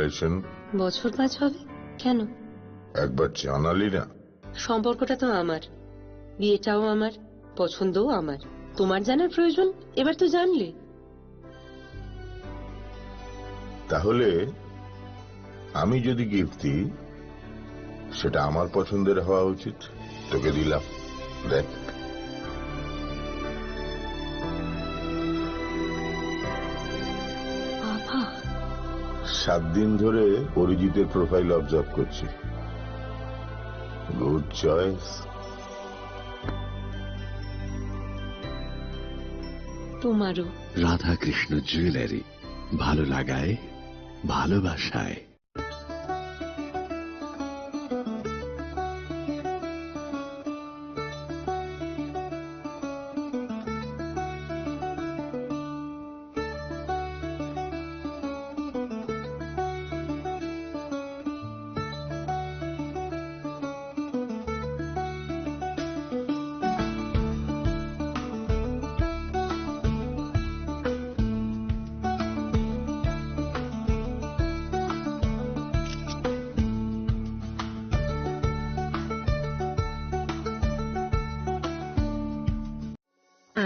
Congratulation. বছর 5 হবে কেন? একবার জানালি না? সম্পর্কটা তো আমার, বিয়েটাও আমার, পছন্দও আমার। তোমার জানার প্রয়োজন এবার তো জানলে। তাহলে আমি যদি গিফট দিই সেটা আমার পছন্দের হওয়া উচিত। তোকে দিলাম, দেখ। বাবা, 7 দিন ধরে অরিজিতের প্রোফাইল অবজার্ভ করছি। Good choice. তোমারও। রাধাকৃষ্ণ জুয়েলারি, ভালো লাগায় ভালোবাসায়।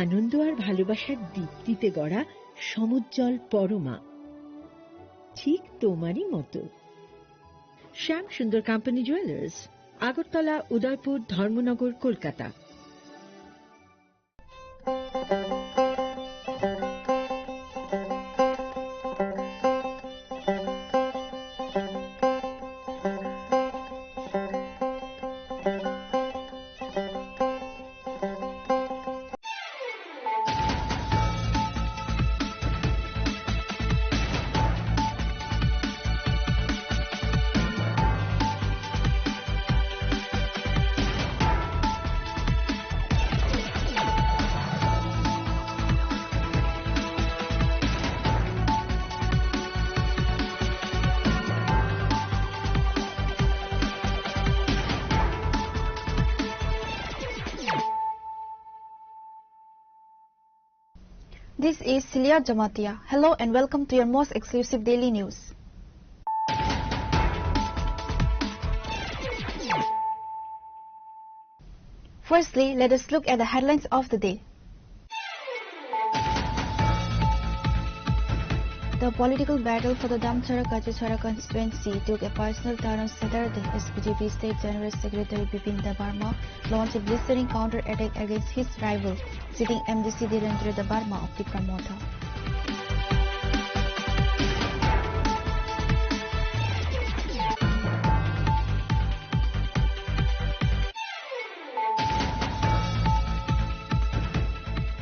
আনন্দ আর ভালোবাসার দীপ্তিতে গড়া সমুজ্জ্বল পরমা, ঠিক তোমারই মতো। শ্যাম সুন্দর company jewellers, Agartala, Udaipur, Dharmanagar, Kolkata. This is Celia Jamatia. Hello and welcome to your most exclusive daily news. Firstly, let us look at the headlines of the day. The political battle for the Damchara-Kachachara constituency took a personal turn on Saturday as BJP State General Secretary Bipin Debarma launched a blistering counter-attack against his rival, sitting MDC Dhirendra Debarma of Tipramotha.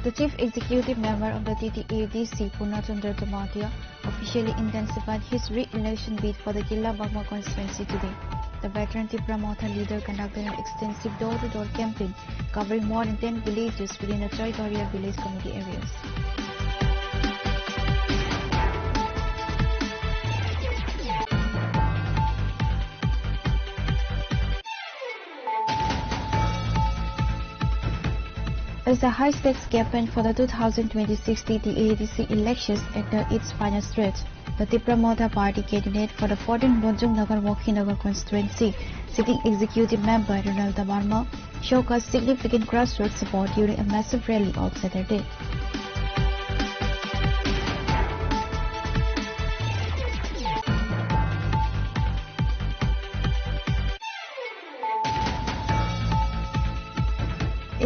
The chief executive member of the TTADC, Purnachandra Damadia, officially intensified his re-election bid for the Killa Bagma constituency today. The veteran Tipramotha leader conducted an extensive door-to-door campaign covering more than 10 villages within the territorial village committee areas. As the high-stakes campaign for the 2026 TTADC elections entered its final stretch, the Tipramotha party candidate for the 14 Bonjong Nagar Mokhinagar constituency, sitting executive member Ronald Debarma, showcased significant grassroots support during a massive rally on Saturday.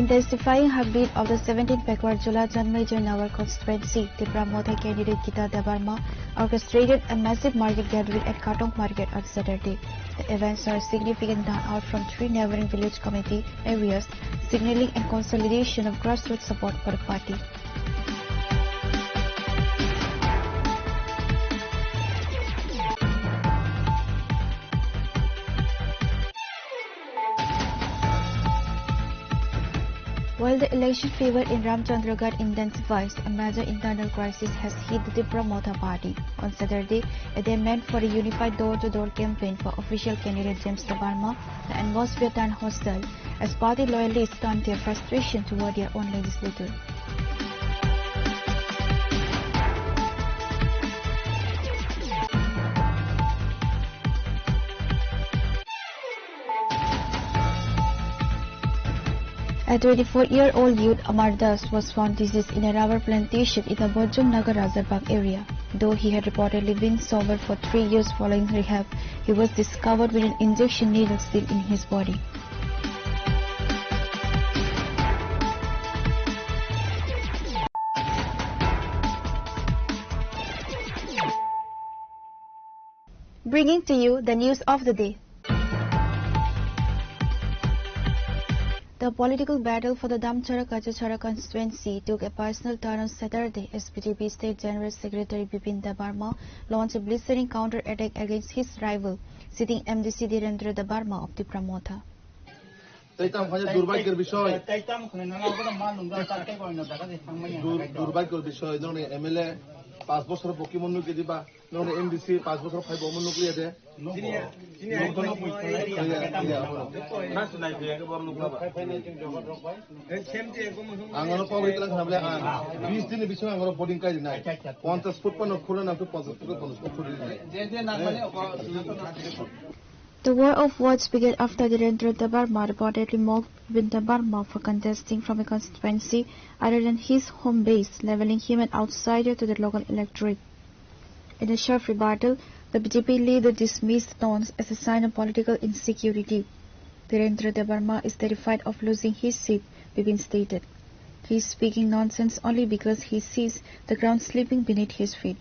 Intensifying her bid of the 17th Pekwar-Jula Janmejir Nagar constituency, Tipramotha candidate Gita Debarma orchestrated a massive market gathering at Katong Market on Saturday. The event saw a significant turnout from 3 neighboring village committee areas, signaling a consolidation of grassroots support for the party. While the election fever in Ramchandragarh intensifies, a major internal crisis has hit the Tipramotha party. On Saturday, a day meant for a unified door-to-door campaign for official candidate James Debarma, the atmosphere turned hostile as party loyalists turned their frustration toward their own legislator. A 24-year-old youth Amar Das was found deceased in a rubber plantation in the Bojong Nagar Razarbagh area. Though he had reportedly been sober for 3 years following rehab, he was discovered with an injection needle still in his body. Bringing to you the news of the day. The political battle for the Damchara-Kachachara constituency took a personal turn on Saturday as BJP State General Secretary Bipin Debarma launched a blistering counter-attack against his rival, sitting MDC Dhirendra Debarma of the Pramotha. দুর্ভাগ্যের বিষয় MLA 5 বছর পক্ষী মন্নুকে দিবা MDC 5 বছর five অমন্নুকে দে আঙানো public খামলে 20 দিনের বিষয় আঙানো boarding কাজ নাই 50 ফুট পর্যন্ত খুলে না 50 ফুট 50 ফুট খুলে নাই The war of words began after Dhirendra Debarma reportedly mocked Bipin Debarma for contesting from a constituency other than his home base, leveling him an outsider to the local electorate. In a sharp rebuttal, the BJP leader dismissed taunts as a sign of political insecurity. Dhirendra Debarma is terrified of losing his seat, Bipin stated. He is speaking nonsense only because he sees the ground slipping beneath his feet.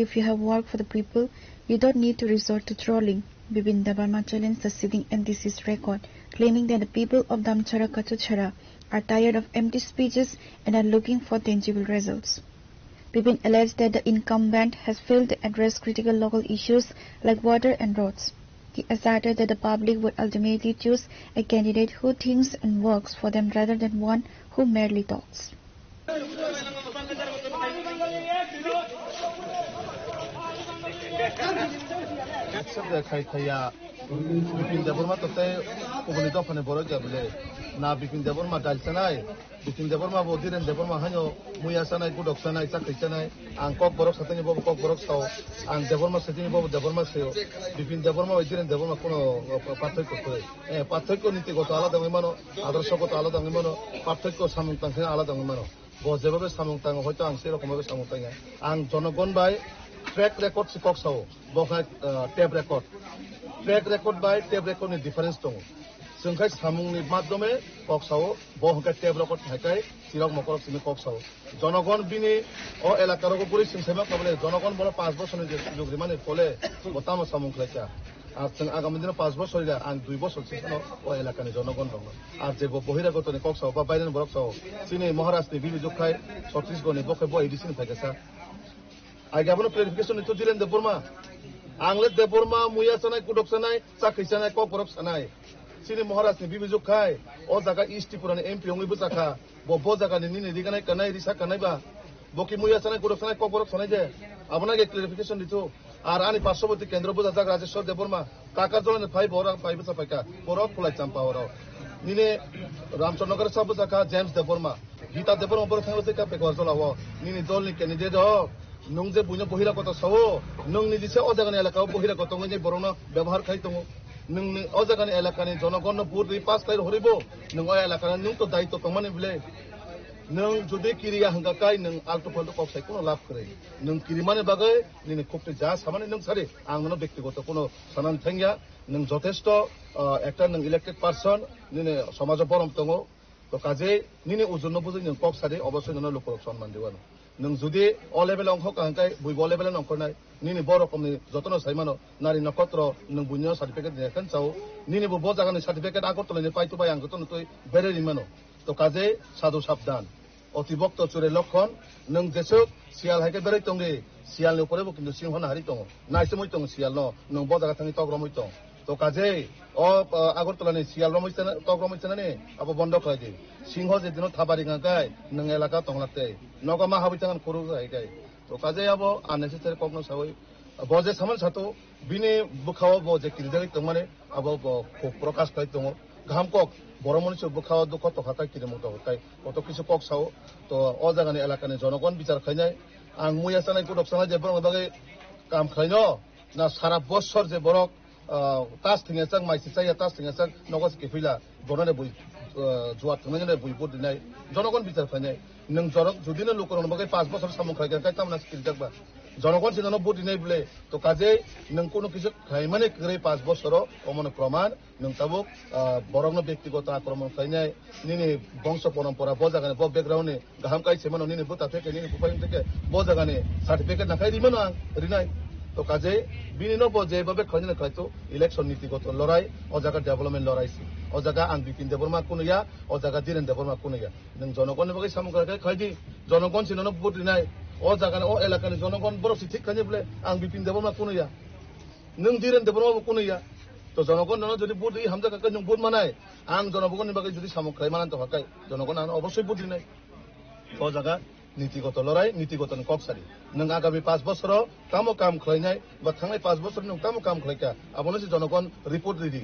If you have worked for the people, you don't need to resort to trolling. Bipin Debarma challenged the sitting MDC's record, claiming that the people of Damchara-Kachachara are tired of empty speeches and are looking for tangible results. Bipin alleged that the incumbent has failed to address critical local issues like water and roads. He asserted that the public would ultimately choose a candidate who thinks and works for them rather than one who merely talks. Bipin Debbarma তাতে উপনীত ফানে বড় যাবলে না বিপিন দেববর্মা ডালছানাই বিপিন দেববর্মা বদিরেন দেববর্মা হানো মুয়াছানাই গুডকছানাই চাকরিছানাই আং cock বরক সাতেনি Bob cock বরক Sao আং Debbarma সাতেনি Bob Debbarma সেও বিপিন দেববর্মা বদিরেন দেববর্মা কোনো পার্থক্য করে পার্থক্য নীতিগত আলাদা মানো আদর্শগত আলাদা মানো পার্থক্য সামুংতাং আলাদা মানো যেভাবে সামুংতাং হয়তো আং সেরকমভাবে সামুংতাং আং জনগণ বাই ট্র্যাক রেকর্ড সিকক সাও বখায় টেপ রেকর্ড বাই টেপ রেকর্ডनि ডিফারেন্স दङ जोंखाय सामुंनि माध्यमे कक्साव बहंखाय टेप रेकर्ड थाखाय चिराग मकर सिनि कक्साव जनगण बिनि अ एलाकारको गुरि सिंसाइमा कबले जनगण बल 5 बছरनि जे सुजुग माने फले बताम सामुं खायचा আর जों आगामी दिनाव 5 বছর आं 2 বছর सिगाङाव अ एलाकानि जनगण दङ আর जे बहिरागतनि कक्साव बा बायरानि बरकसाव सिनि महाराष्ट्रनि बिबिजुखाय छत्तीसगढ़नि बखे ब एडिसिनि थाखायसा आइगाबनो क्लेरिफिकेशन नितो दिलेन देबरमा आंले देबरमा मुयासानाय कुडकसानाय चाखैसानाय क बरक सानाय सिनि महाराष्ट्रनि बिबिजुखाय अ जागा इस्टि पुरानि एमपि अंगैबो जाखा ब जागानि निनि रिगानाय कानाय रिसा कानायबा बकि मुयासानाय कुडकसानाय क बरक सानाय जे आपनागे क्लेरिफिकेशन दितो আর আনি পার্শ্ববর্তী কেন্দ্র বুঝা রাজেশ্বর দেববর্মা কাকা জলনে ফাই বড় ফাইবে চাপাইকা বড় ফুলাই চাম্পা ওরাও নিনে রামচন্দ্রনগর সাব জাকা জেমস দেববর্মা গীতা দেববর্মা বড় থাঙ্গতে কাপে গর জলাও নিনি দলনি ক্যান্ডিডেট হ নং যে বুইনো বহিরাগত সাও নং নিদিছে অজাগানি এলাকাও বহিরাগত নগে বরনা ব্যবহার খাই দङ नोंनि अजागानि एलाकानि जनगणनो बुरि पास ताइर हरिबो नों अ एलाकानि नों तो दायित्व तमाने बिले नों जुदि किरिया हंगाकाय नों आल्टो फाल्टो कक्साय कोनो लाभ करे नों किरिमाने बागै निनि खुबते जा सामाने नों सारे आंनो व्यक्तिगत कोनो सानान थांगिया नों যথেষ্ট একটা नों इलेक्टेड पार्सन निनि समाज बरम दङ तो काजे निनि उजुन बुजि नों कक्सारे अबश्य नों लोक सम्मान देवानो नों जुदि अ लेभेल अंख कांकाय बुइब लेभेल अंखनाय निनि बर रकमनि जतन साइमानो नारी नक्षत्र नों बुइनो सार्टिफिकेट देखान चाव निनि बो जागानि सार्टिफिकेट आगरतलानि पाइतो बाय आं जतन तय बेरे रिमानो तो काजे साधु साबधान অতিভক্ত চোরে লক্ষণ নং যেসব শিয়াল হাইকে বেড়াই তঙ্গে শিয়ালনি উপরে কিন্তু সিংহ নাহারি দङ নাইসে মই দङ শিয়াল ন নং বজাगा थाङि तग्रमै दङ তো কাজে অ আগরতলানি শিয়াল রমইছে তগ্রমইছে নে আবো বন্ধ খাই দে সিংহ যে দিন থাবারি গায় নং এলাকা তংলাতে নগমা হাবিতান করু গায় তো কাজে আবো আননেসেসারি কগ্ন সাবই বজে সামান সাতো বিনে বুখাও বজে কিরজাই তংমানে আবো প্রকাশ খাই দङ গাহামকক বড় মনুষ্য বুখাওয়া দুঃখ তখাতাই কিনে মতো হতাই কত কিছু কক সাও তো অ জাগানি এলাকানি জনগণ বিচার খাইনাই আং মুয়া সানাই কুডক সানাই যে বরং বাগে কাম খাইনো না সারা বছর যে বরক tas tinggal sang mai saya tas tinggal sang nogos kefila bonane bui juat temennya bui bud dinai jonogon bicara fanya neng jorok judina lukurong bagai 5 bosor samung kaya kaya tamna skill jakba জনগণ সিনানো বুট দিনাই বলে তো কাজে নং কোনো কিছু খাইমানে করে 5 বছর অমন প্রমাণ নং তাবুক বরং ব্যক্তিগত আক্রমণ খাইনাই নিনি বংশ পরম্পরা বজাগানে ব ব্যাকগ্রাউন্ডে গাহাম কাই সেমানো নিনি বুতা থেকে নিনি বুপাইন থেকে বজাগানে সার্টিফিকেট না খাই রিমানো আং রিনাই তো কাজে বিনিনো যেভাবে খাইনে খাইতো ইলেকশন নীতিগত লড়াই ও জায়গা ডেভেলপমেন্ট লড়াইছি ও জায়গা আং বিপিন দেবর্মা কোনইয়া ও জায়গা ধীরেন দেবর্মা কোনইয়া নং জনগণের বাকি সামগ্রী খাইদি জনগণ সিনানো বুট দিনাই ও জায়গানে ও এলাকানে জনগণ বড় ঠিক খাইনে বলে আং বিপিন দেবর্মা কোনইয়া নং ধীরেন দেবর্মা কোনইয়া তো জনগণ যদি বুট এই হামজা কাকে নং বুট মানায় আং জনগণের বাকি যদি সামগ্রী মানাতে হকাই জনগণ অবশ্যই বুট দিনাই ও জায়গা নীতিগত লড়াই নীতিগত কক্সারি নং আগামী 5 বছর তামো কাম খাইনাই বা থাংনাই 5 বছর নং তামো কাম খাইকা আপনি যে জনগণ রিপোর্ট রেডি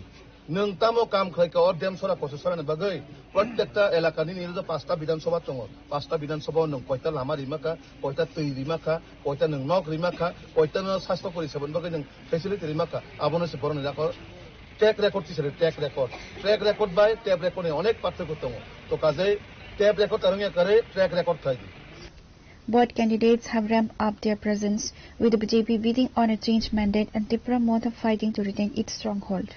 নং তামো কাম খাইকা ও ড্যাম সরা প্রসেসরানে বাগৈ প্রত্যেকটা এলাকানি নিরজ 5টা বিধানসভা দङ 5টা বিধানসভা নং কয়টা লামা রিমাকা কয়টা তৈ রিমাকা কয়টা নং নক রিমাকা কয়টা স্বাস্থ্য পরিষেবা বাগৈ নং ফেসিলিটি রিমাকা আপনি যে বরণ রাখো ট্র্যাক রেকর্ড ছিল ট্র্যাক রেকর্ড বাই ট্যাব রেকর্ডে অনেক পার্থক্য দङ তো কাজে ট্যাব রেকর্ড তারঙ্গিয়া করে ট্র্যাক রেকর্ড খাই Both candidates have ramped up their presence, with the BJP bidding on a change mandate and Tipra Motha fighting to retain its stronghold.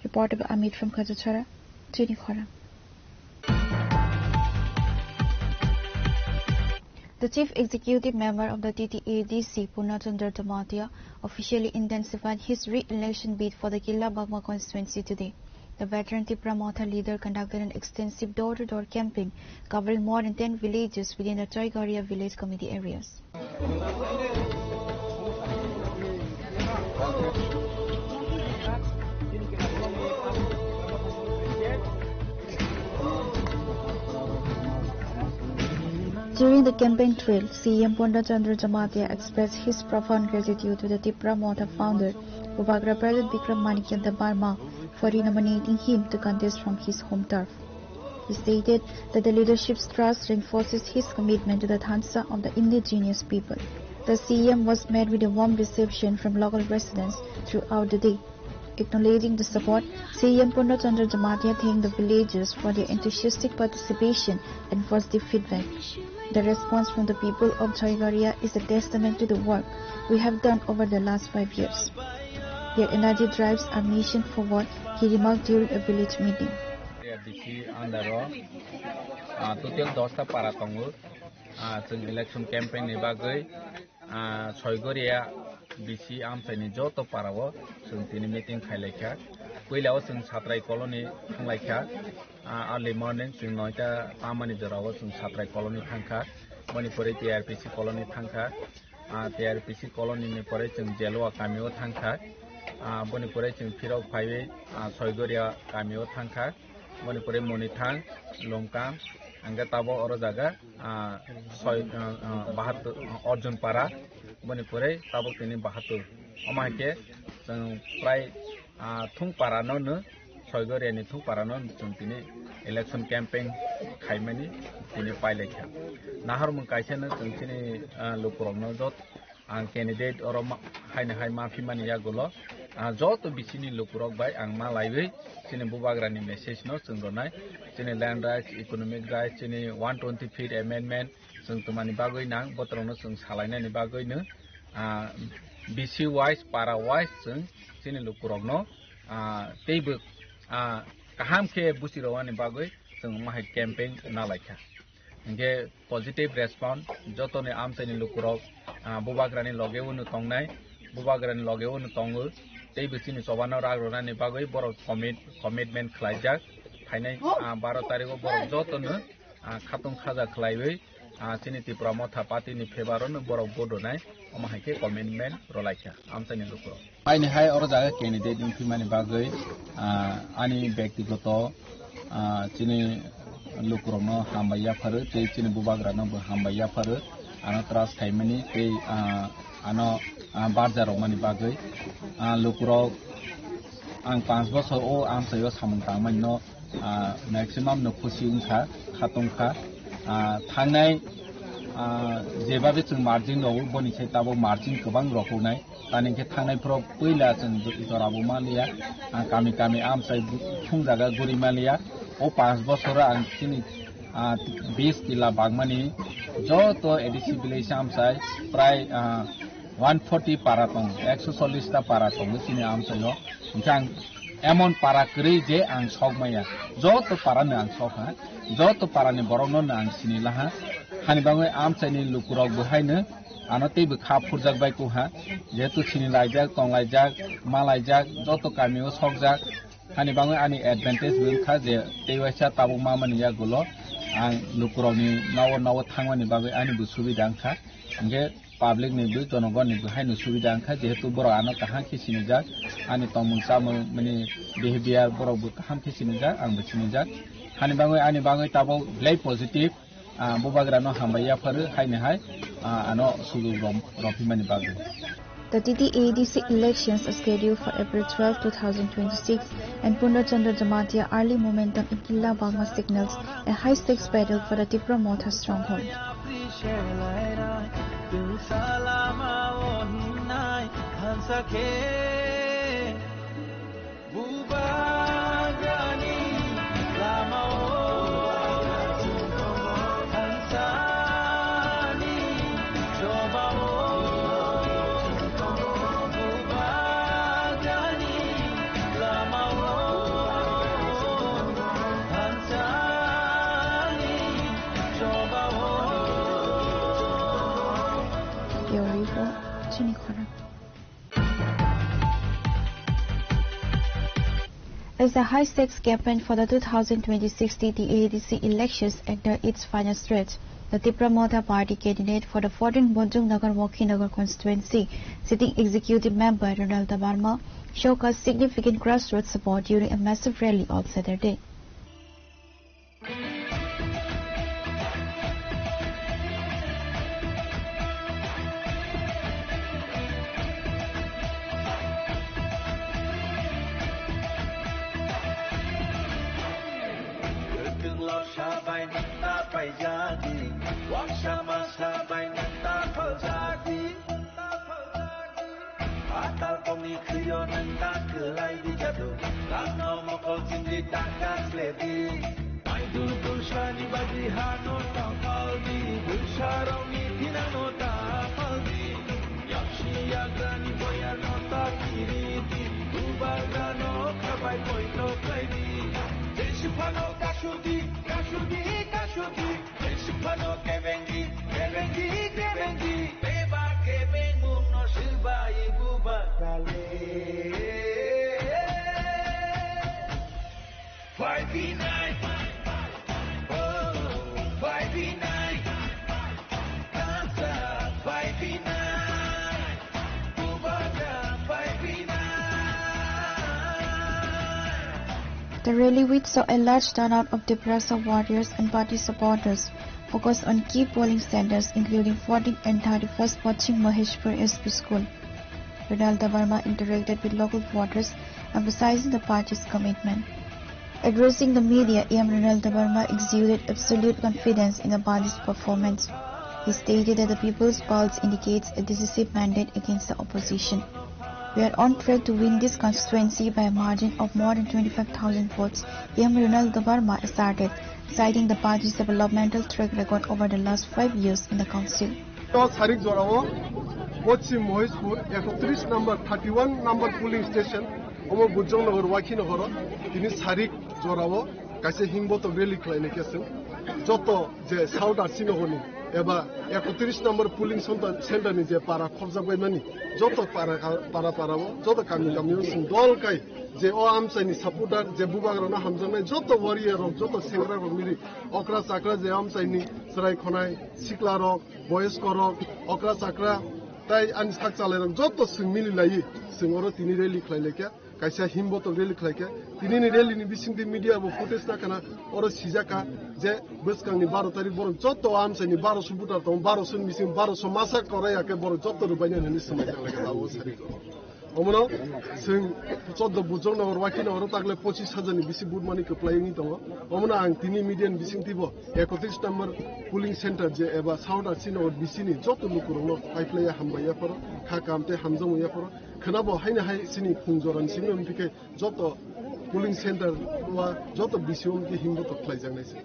Reporter by Amit from Khajachara, Chinikhara. The chief executive member of the TTADC, Purnachandra Jamatia, officially intensified his re-election bid for the Killa Bagma constituency today. The veteran Tipra Motha leader conducted an extensive door-to-door campaign covering more than 10 villages within the Choigaria village committee areas. During the campaign trail, CM Purnachandra Jamatia expressed his profound gratitude to the Tipra Motha founder, Bubagra President Bikram Manikya Debarma, for nominating him to contest from his home turf. He stated that the leadership's trust reinforces his commitment to the Thansa of the indigenous people. The CM was met with a warm reception from local residents throughout the day. Acknowledging the support, CM Purnachandra Jamatia thanked the villagers for their enthusiastic participation and positive feedback. The response from the people of Choigaria is a testament to the work we have done over the last 5 years. Their energy drives our nation forward, he remarked during a village meeting. Total 10টা para tongo जों election campaign ni bagai Choigaria BC amsaini joto parawo जों tini meeting khailekha koilao जों Satrai colony thanglaikha early morning जों 9টা tamani jorao जों Satrai colony thangkha Manipuri TRPC colony thangkha TRPC colony ni pore जों Jelwa kamio thangkha Manipuri जों Phirok phaiwe Choigaria kamio thangkha Manipuri Monithang Longkam angga tabo oro jaga 72 Arjun para Manipuri tabo tini 72 amahke जों prai thung para no Choigaria ni thung para no जों tini election campaign khaimani tini pailekha nahar mun kaisena जों tini lukurogno jot candidate oro haine hai mafi mani yagulo joto bisini lukurok bai ang malaiwe chini bubagrani message no chungronai chini land rights economic rights chini 120 feet amendment chung tumani bagoi nang botrono chung salainani bagoi no BC wise para wise chung chini lukurok no teibu kaham ke busirowani bagoi chung mahai campaign na laikha nge positive response jotone amtani lukurok bubagrani logewunu tongnai bubagrani logewunu tongu tei bisini sobano ragrona bagoi bor commitment khlaijak phainai 12 tarikh bor jotono khatung khaja khlaiwi chini Tipra Motha party ni favor no bor bodonai omahaike commitment rolaikha amtani lukro aini hai oro jaga candidate ni phimani bagoi ani byaktigoto chini lukurno hambaya pharu tei chini bubagrano hambaya pharu ano trust thaimani tei ano barjaro mani bagoi lukuro ang 5 বছর o am sayo samung tangmani no maximum no khusi ungkha khatungkha thangnai जेबाबे जों margin दङ बनिखाय दाबो margin गोबां रखौनाय तानिखे थांनायफोराव पहिला जों इतराबो मालिया गामि गामि आमसाय फुंजागा गुरि मालिया ओ 5 বছর आं खिनि 20 जिल्ला बागमानि যত एडिसि विलेज आमसाय प्राय 140 पारा दं 140 टा पारा दं सिनि आमसायो ओंखाय एमन पारा करै जे आं सकमाया যত पारानो आं सका যত पारानि बरनो आं सिनिलाहा हानिबाङै आमसायनि लुकुराव बहायनो आनतेबो खाफुरजाक बायकोहा जेहेतु सिनि लायजाक तंलायजाक मालायजाक যত गामियाव सकजाक हानिबाङै आनि एडभान्टेज बिलखा जे तेवाइसा ताबो मामानिया गुलो आं लुकुरावनि नाव थांमानि बागै आनिबो सुबिदा आंखा ओंगे पाब्लिक निबो जनगण निबो हायनो सुबिदा आंखा जेहेतु बर' आनो काहां खिसिनि जाक आनि तमुंसा माने बिहेवियर बर'बो काहां खिसिनि जाक आंबो सिनि जाक हानि बाङै ताबो ब्लै पजिटिभ बुबाग्रानो हामबायाफोर हायनोहाय आनो सुलु रफिमानि बागै The TTADC elections are scheduled for April 12, 2026, and Purna Chandra Jamatia early momentum in Killa Bagma signals a high-stakes battle for the Tipra Motha stronghold. As the high-stakes campaign for the 2026 TTADC elections enter its final stretch, the Tipra Motha party candidate for the 14th Bonjong Nagar Wakinagar constituency, sitting executive member Ronald Dabarma, showcased significant grassroots support during a massive rally on Saturday. The rally, which saw a large turnout of Tiprasa warriors and party supporters, focused on key polling centers including 14th and 31st Pachim Maheshpur SP School. Ronald Dabarma interacted with local voters, emphasizing the party's commitment. Addressing the media, Ronald Dabarma exuded absolute confidence in the party's performance. He stated that the People's Pulse indicates a decisive mandate against the opposition. We are on track to win this constituency by a margin of more than 25,000 votes, Ronald Dabarma asserted, citing the party's developmental track record over the last 5 years in the council. Pachim Maheshpur, 31 number polling station, Omo Bonjong Nagar Wakinagar, tini sarik jorawo, kaise hingboto rally khlaine kesin, joto je sauda sinogoni, eba 31 number polling center ni je para khorja baimani, joto para joto kami sing dol kai je o amsani supporter je bubagrana hamjanai joto warrior rok joto sengra rok miri okra sakra je amsani srai khonai sikla rok boys korok okra sakra tai an sakchale rok joto sing mili lai singoro tini rally khlaileke kaisa himboto rally khlaike tini ni rally ni bisingdi media bo footage na kana oro sijaka je beskangni 12 tarik bor joto amsani 12 supporter to 12 sun mising 12 masa korea ke bor joto rubaina ni samai khala ka dawo sari Omono sing chod bujong na warwaki na tagle 25,000 ni bisi bud mani keplaying ito omono ang tini median bising tibo 31 number polling center je eba south asin or bisini joto lukurno paiplaya hambaya poro khakamte hamjong ya poro khanabo haina hai sini phungjoran singom tike joto polling center wa joto bisiom ki himbo to play jangnai se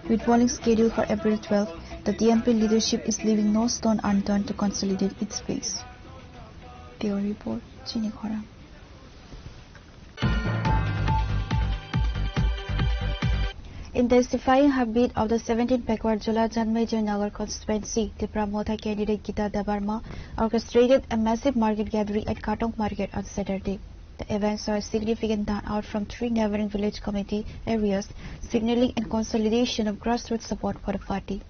With polling scheduled for April 12, the TMP leadership is leaving no stone unturned to consolidate its base. Bureau Report, Chini Khora. Intensifying heartbeat of the 17th backward Jula Janmejir Nagar constituency, Tripura Motha candidate Gita Debarma orchestrated a massive market gathering at Katong Market on Saturday. The event saw a significant turnout from 3 neighboring village committee areas, signaling a consolidation of grassroots support for the party.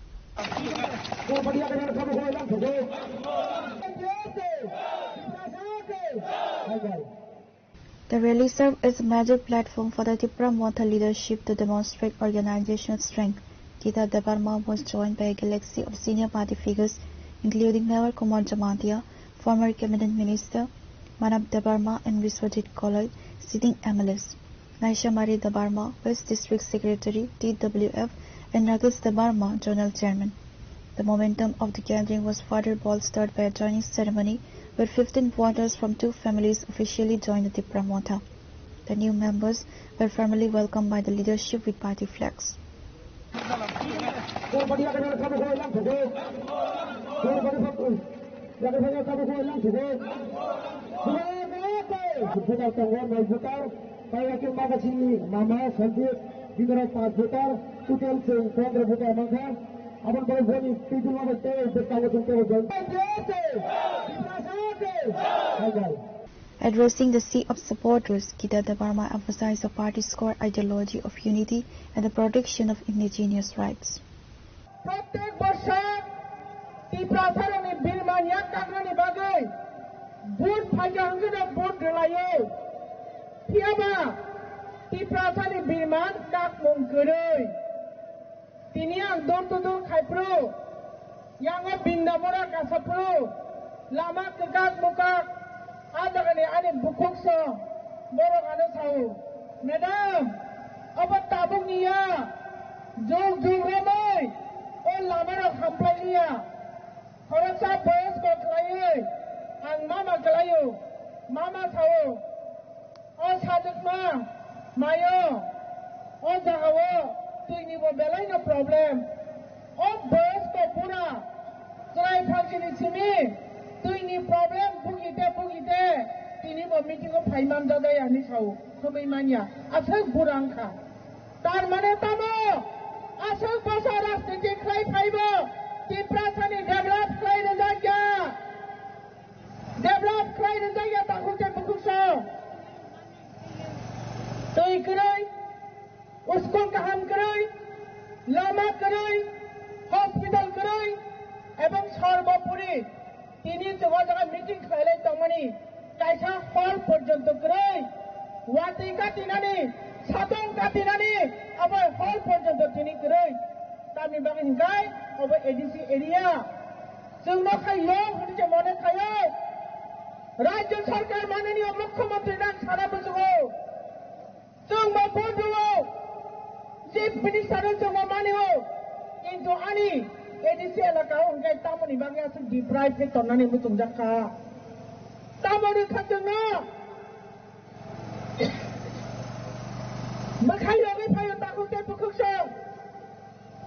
The rally served as a major platform for the Tripura Motha leadership to demonstrate organizational strength. Gita Debarma was joined by a galaxy of senior party figures, including Nawar Kumar Jamatia, former cabinet minister, Manab Debarma and Viswajit Kolai, sitting MLS, Naisha Mari Debarma, West District Secretary, TWF, and Rakesh Debarma, Journal Chairman. The momentum of the gathering was further bolstered by a joining ceremony where 15 voters from 2 families officially joined the Tripura Motha. The new members were formally welcomed by the leadership with party flags. Addressing the sea of supporters, Gita Debarma emphasized the party's core ideology of unity and the protection of indigenous rights. ADC এলাকা অঙ্গাই তামনি বাগে আছে ডিপ্রাই ফে তন্নানি মুতুং জাকা তামনি খাজং না মাখাই লগে ফায় তাকুতে পুখুকসং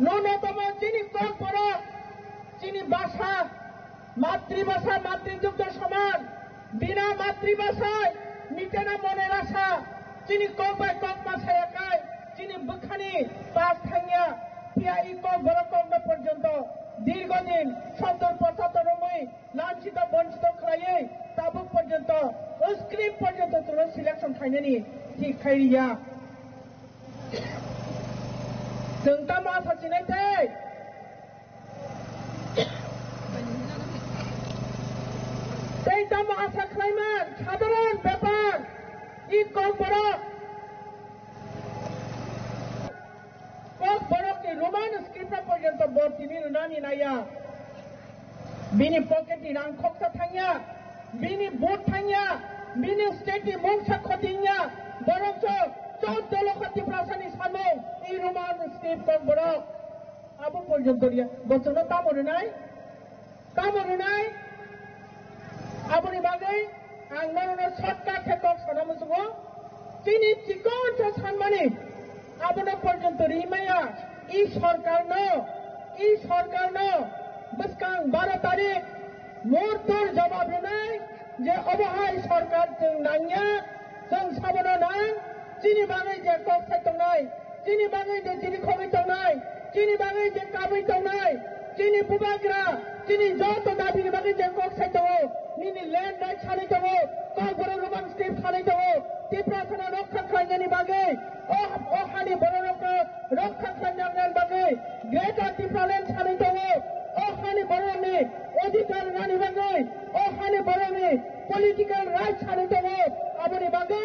ন্যূনতম চিনি কম পড়া চিনি ভাষা মাতৃভাষা মাতৃযুক্ত সমান বিনা মাতৃভাষায় মিটে না মনের আশা চিনি কক বাই কক মাসায় একাই চিনি বুখানি পাঁচ থাঙ্গিয়া পিয়াই কক বরকম পর্যন্ত দীর্ঘদিন ৭০-৭৫ লাঞ্ছিত বঞ্চিত খাইয়ে তাবুক পর্যন্ত স্ক্রিপ্ট পর্যন্ত তুলো সিলেকশন খাইনানি ঠিক খাইরিয়া जों दा मा साचिनायथाय এই দাম আশা খাইমান সাধারণ ব্যাপার ই কক বড় রোমান স্ক্রিপ্ট পর্যন্ত বর্তিনি নানি নাইয়া বিনি পকেটনি রাং খকসা থাঙ্গিয়া বিনি ভোট থাঙ্গিয়া বিনি স্টেটনি মংসা খতিঙ্গিয়া বরংস 14 লক্ষ ত্রিপুরাসানি সামনে এই রোমান স্ক্রিপ্ট কক বড় আবু পর্যন্ত বর্তমানে তামরে নাই আবুনি বাগै आं नरनो सटका खेकक सनामुसुगो चिनि चिकन सानमानि आबनो पर्यन्त रिमाया इ सरकारनो बसकां 12 तारिख मुहूर्तर जवाब होनाय जे अबहाय सरकार जों नांया जों साबनो नां चिनि बागै जे कक सायतंनाय चिनि बागै जे चिनि खमै तंनाय चिनि बागै जे काबै तंनाय चिनि बुबाग्रा चिनि जत दाबिनि बागै जे कक सायतंगो निनि ল্যান্ড রাইট ছাড়াই দেবো কলবড় রোমান স্টেপ ছাড়াই দেবো ত্রিপুরা রক্ষা খাইনি বাগে ও হানি বড় রক্ষা খাইনার বাগে গ্রেটার ত্রিপুরা ল্যান্ড ছাড়াই দেবো ও হানি বড়নি অধিকার রানি বাগে ও হানি বড়নি পলিটিক্যাল রাইট ছাড়াই দেবো আবনি বাগে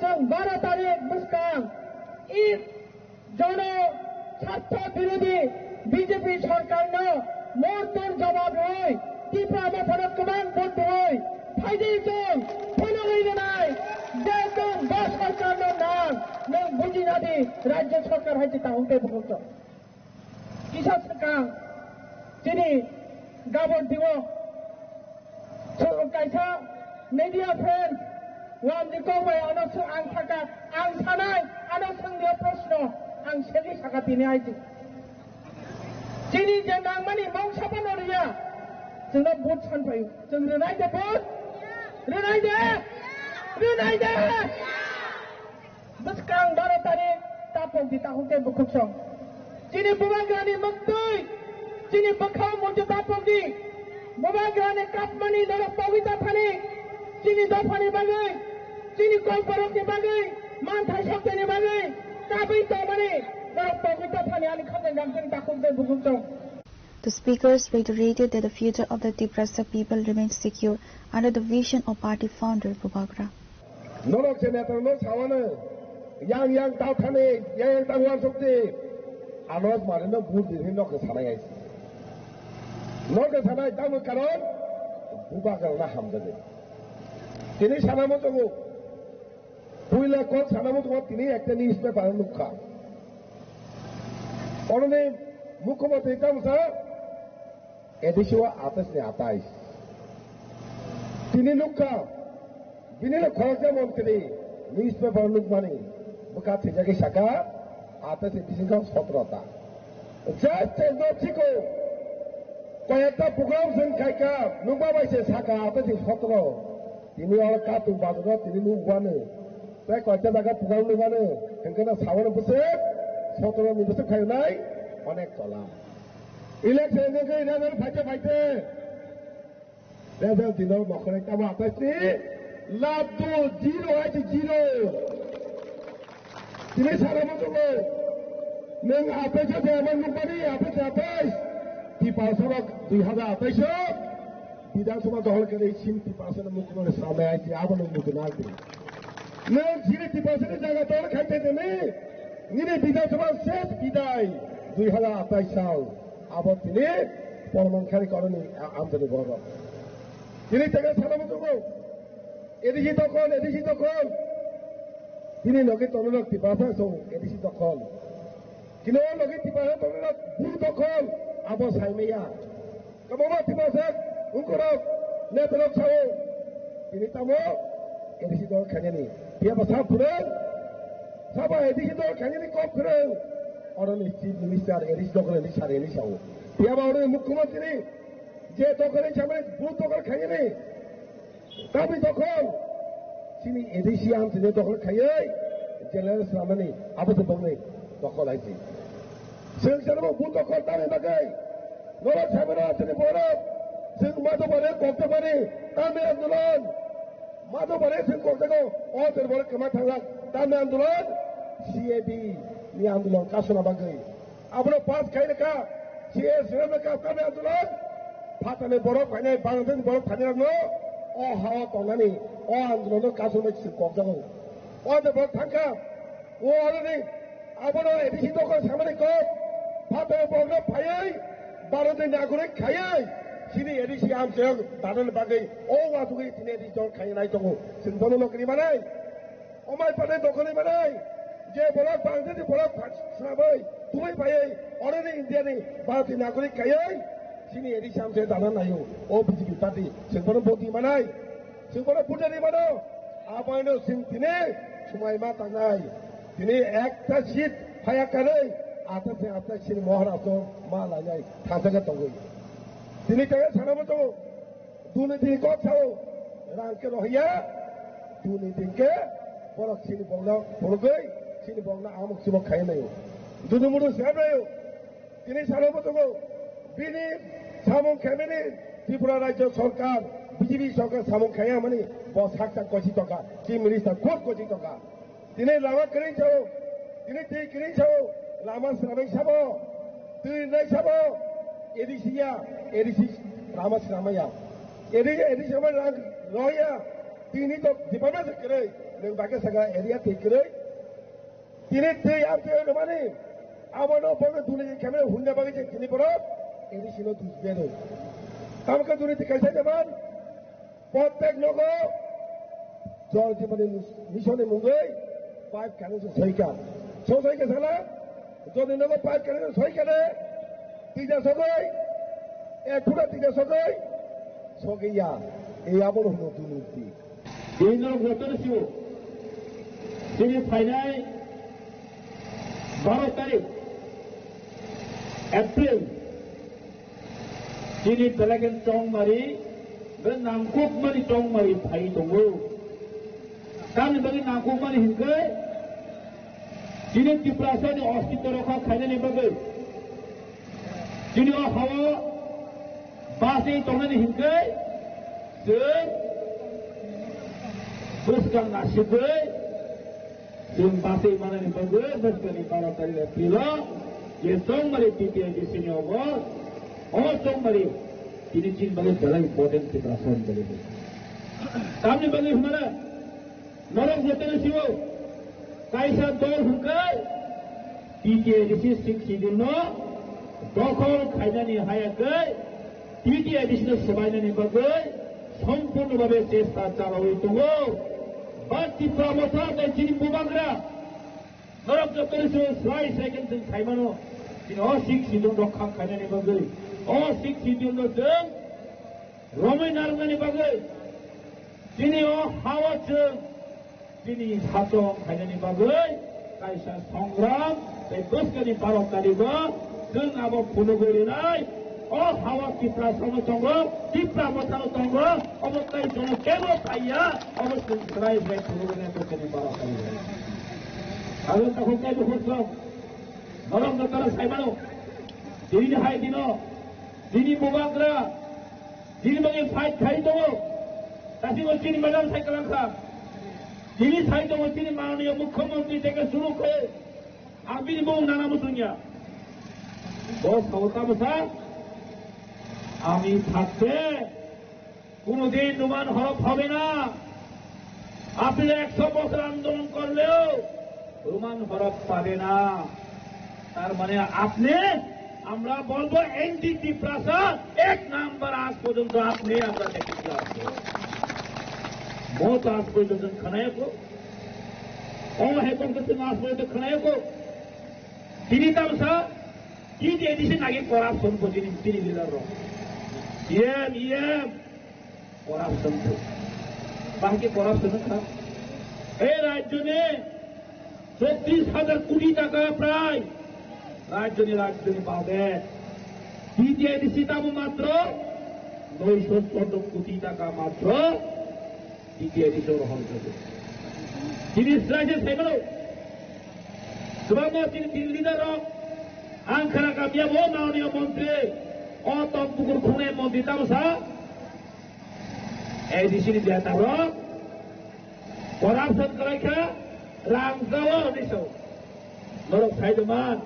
जों 12 তারিখ মুসকাং ই জন স্বার্থ বিরোধী বিজেপি সরকারनो মুহূর্তের জবাব হয় ত্রিপুরা মাথার গোबां ভোট হয় फाइदेजों फैनाय जे जों बा सरकारनो नां नों बुजिनादि राज्य सरकार हायदि ताहुंते बुखौ किसा सरकार दिनै गाबोन दिवो सरकायथा मीडिया फ्रेंड वान दिखौबाय आनो आं थाका आं सानाय आनो सोंनो प्रश्न आं सेगि साका दिनै हायदि दिनै जे नांमानि मावसाबानो रिया जोंना भोट सानफायो जों रोनायदे भोट रोनायदे बसकां 12 तारिख तापक di tahunke bukuksong chini bubagrani mangtui chini bakha monjo tapok di bubagrani kapmani dara pawita phani chini dafani bagai chini kolparok ni bagai manthai shokte ni bagai kabai tomani dara pawita phani ali khane jangten tahunke bukuksong. The speakers reiterated that the future of the Tiprasa people remains secure under the vision of party founder Bubagra. Norok senator no sawana yang tau thane yang tangwan sokti anos marino bud din no ke sanai ais no ke sanai tamu karon Bubagra na hamdade tini sanamo to puila kon sanamo to tini ekta newspaper nukha orone মুখ্যমন্ত্রী কামসা এডিশো 28 তিনি Luka বিনিল খরচা মন্ত্রী news paper look মানে বুকা থেকে শাখা 28 addition 17টা just এজোচিকো কয়েকটা programme সন খাইকা Luba বাইছে শাখা 28 17 তিনি আর কাতু বাজরা তিনি লুবানে প্রায় কয়েকটা জায়গা প্রোগ্রাম লুবানে হেনকেনা সাবন বসে 17 নি বসে খাই নাই অনেক চলা ইলেকশন থেকে ইলেকশন ফাইতে রেজাল্ট দিল মখরে কামা 28 লাভ তো জিরো আছে জিরো তিনি সারা মতো নং 28 দেওয়ার নুপারি 28 টিপাসনক 2028 বিধানসভা দল করে সিম টিপাসন মুখ্যমন্ত্রী সামনে আছে আবন মুখনালতে নং জিরে টিপাসনের জায়গা দল খাইতে দেনে নিরে বিধানসভা শেষ বিদায় 2028 সাল আবার তিনি পরমানখারি করেনি আমদানি বড় তিনি থেকে সালামত এদিকে তখন তিনি লগে তলক টিপাসা এদিকে তখন কিন্তু লগে টিপাসা তলক ভুল তখন abo saimaya kamama timasak ungkorok netrok sao ini tamo edisi dol khanyani dia basa purang saba edisi dol khanyani kop purang orang chief minister edisi dokore ni sare ni sao dia ba orang mukhyamantri je dokore samane buth dokore khanyani tapi dokor sini edisi am sini dokore khayai general samane abo to bangne dokor aisi sing sarbo buth dokor tare bagai nora samana sini borok sing madu bare kokte bare tame andolan madu bare sing kokte ko o ter borok kama thangak tame andolan CAB ni andolan kasuna bagai abro pas khaile ka CS rame ka tame andolan phatane borok bhane bangladesh borok phane ragno o hawa tongani o andolan kasuna sing kokte ko o ter borok thangka o already abro edisi dokor samane ko phatane borok phayai ভারতের নাগরিক খাইয়াই সিনি ADC আমসেও দাদন বাগৈ ও ওয়াতুগৈ তিনি এডি জল খাই নাই তঙ্গ সিনবনো নকরি বানাই অমাই পানে দখলে বানাই যে বলক বাংলাদেশি বলক সাবই তুমি পাইই অলরেডি ইন্ডিয়ানি ভারতীয় নাগরিক খাইয়াই সিনি এডিসি আমসে দাদন নাইও ও বিজেপি পার্টি সিনবনো বদি বানাই সিনবনো পুটারি বানো আপাইনো সিন তিনি সময় মা তাঙ্গাই তিনি একটা সিট ফায়া করে আতাতে আতা সিনি মহারাষ্ট্র মা লাগাই থাসাকে তঙ্গই তিনি তাকে সারাবো তো দুর্নীতি কথাও রাংকে রহিয়া দুর্নীতিকে বড় সিনি বংলা বড়গই সিনি বংলা আমুক সিমক খাই নাই দুদুমুদু সাহেব নাই তিনি সারাবো তো বিনি সামং খেমেনি ত্রিপুরা রাজ্য সরকার বিজেপি সরকার সামং খাইয়া মানে বস হাকটা কোটি টাকা চিফ মিনিস্টার কোটি টাকা তিনি লাভা করি চাও তিনি তুই কিনি চাও লামা শ্রামিক সাব তুই নাই সাব এডিসিয়া এডিসি লামা শ্রামাইয়া এডিসি আমার রহিয়া তিনি তো ডিপার্টমেন্ট করে নों বাকে সাগা এরিয়া ঠিক করে তিনি তুই আর তুই মানে আবারও বলে দুর্নীতি কেমন হুন্ডা বাগিছে তিনি পড়ো এডিসি নো দুসবে নো আমাকে দুর্নীতি কাইছে যেমন প্রত্যেক নগর জল জীবনে মিশনে মুঙ্গই পাইপ কানেকশন সইকা সইকা সালা যদি নগর পাইপ কানেকশন সইকালে তিজা সগই একুড়া তিজা সগই সগইয়া এই আবর হলো দুর্নীতি এই নগর গতরসিও তিনি ফাইনাল 12 তারিখ এপ্রিল তিনি পেলাগেন চংমারি নামকুকমারি চংমারি ফাই দङ কারণ বাকি নামকুকমারি হিংকে তিনি ত্রিপুরাসানি অস্তিত্ব রক্ষা খাইনানি বাকি তিনি হাওয়া বাসে দङनानि हिंके जों बोसगां नासिगै जों बासै मानानि बागै बोसगांनि 12 तारिख एप्रिलाव जे चंमारी टिटिआइडिसिनि अगर अ चंमारी তিনি চিন বাগে জেলা ইম্পর্টেন্ট ত্রিপুরাসানি বলে তামনি বাগে हमारा নরক যেতে ছিল কাইসা দল হুঙ্কাই টিটিআইডিসি সিংসিদিন দখল খাইনানি হায়াकै টিটিআইডিসি সবাইনানি বাগে সম্পূর্ণভাবে চেষ্টা চালাবই দङ বা ত্রিপুরা মথা চিনি বুবাগ্রা নরক যেতে ছিল স্লাই সেকেন্ড जों খাইমানো তিনি অশিক্ষিত রক্ষা খাইনানি বাগে অশিক্ষিত जों রমৈ নারঙ্গানি বাগে তিনি হাওয়াজों তিনি সাতং খাইনানি বাগে কাইসা সংগ্রাম এই बोसगांनि 12 तारिखआव जों आबो फुलुगुरिनाय हावा टिप्रा सामो दङ टिप्रा मथानो दङ अबस्থায় दङ केबो पाइया अबस्থায় सराय बाय फुलुगुरिनाय बोसगांनि 12 तारिखआव आरो तখন कायबो हरसं नरम दकारा साइबानो दिनि हाय दिनो दिनि मुबाग्रा दिनि बागे फाइट खाइ दङ दासिमबो चिनि मैदान साइकेलांखा दिनि साइ दङ चिनि माननीय मुख्यमंत्री থেকে শুরু করে আবির বউ নানা মুসুনিয়া বস ক্ষমতা বসা আমি থাকতে কোনদিন নোমান হরফ হবে না আপনারা 100 বছর আন্দোলন করলেও রোমান হরফ পাবে না তার মানে আপনি আমরা বলবো এনডিটি প্রাসাদ 1 নাম্বার আজ পর্যন্ত আপনি আমরা দেখেছি बहुत आज পর্যন্ত খানায়কো অমহেতন করতে মাস পর্যন্ত খানায়কো তিনি তামসা Hindi edisi lagi corruption ko sini leader ro. Iem corruption ko. Bangke corruption ka. রাজ্য নিয়ে 36,000 কোটি টাকা প্রায় রাজধানী পাবে দ্বিতীয় দিশিতাম মাত্র 914 কোটি টাকা মাত্র দ্বিতীয় দিশে গ্রহণ করবে জিনিস রাজ্যে সেগুলো sebab তিনি লিডার আংখারা কামিয়া বো মাননীয় মন্ত্রী অত পুকুর খুনে মন্ত্রী তামসা এই দিশিনি দেতা corruption kerja rangkawa niso. Merok saya teman,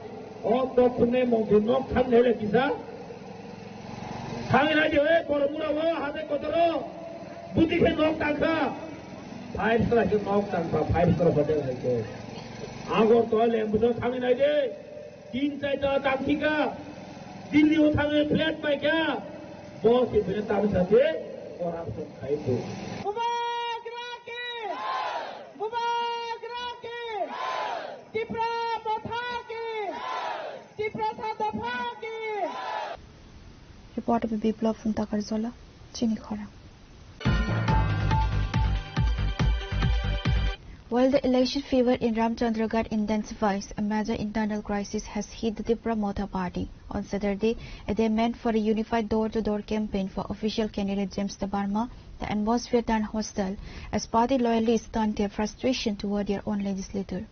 untuk kene mungkin nok kan hele bisa. Kami aja korumura wa hade kotoro, budi ke nok tangka. 5 star ke nok tangka 5 star hotel hai. Agor toile budo kami aja 3 4 tangki ka. Delhi uthane flat pai kya? Boss ke bine tam sathe corruption khai to. Reporter Biplov from Takarzola, Chinikhara. While the election fever in Ramchandragarh intensifies, a major internal crisis has hit the Tipra Motha party. On Saturday, at their meant for a unified door-to-door campaign for official candidate James Tabarma, the atmosphere turned hostile as party loyalists turned their frustration toward their own legislator.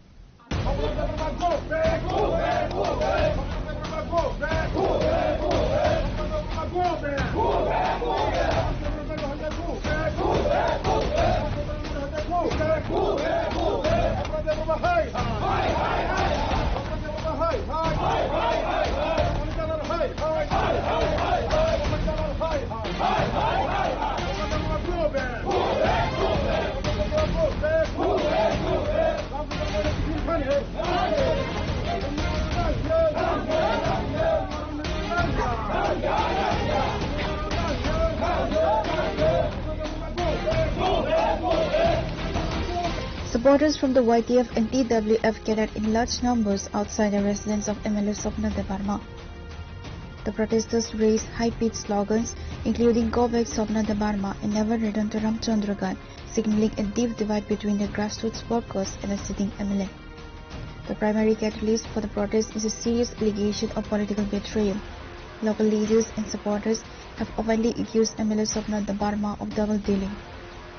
Supporters from the YTF and TWF gathered in large numbers outside the residence of MLA Swapna Debarma. The protesters raised high-pitched slogans including "Go back Swapna Debarma" and "Never return to Ramchandragarh," signaling a deep divide between the grassroots workers and the sitting MLA. The primary catalyst for the protest is a serious allegation of political betrayal. Local leaders and supporters have openly accused MLA Swapna Debarma of double dealing.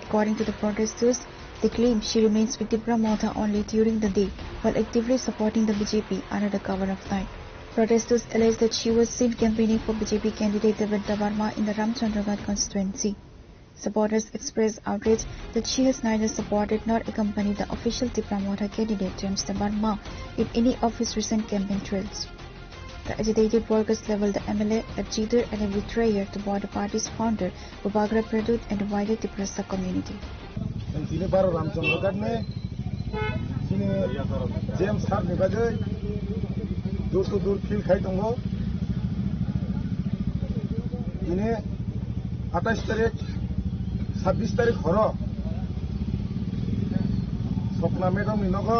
According to the protesters, they claim she remains with Tipra Motha only during the day while actively supporting the BJP under the cover of night. Protesters allege that she was seen campaigning for BJP candidate David Debarma in the Ramchandragarh constituency. Supporters expressed outrage that she has neither supported nor accompanied the official Tipra Motha candidate James Debarma in any of his recent campaign trails. The agitated workers leveled the MLA a cheater and a betrayer to both the party's founder Ubagra Pradut and the wider Tiprasa community. Sini baru Ramchandragarh में sini James Sar निकाले दूर से दूर feel खाई तुमको इन्हें 28 तारीख 26 तारीख हो रहा स्वप्ना मैडम इनको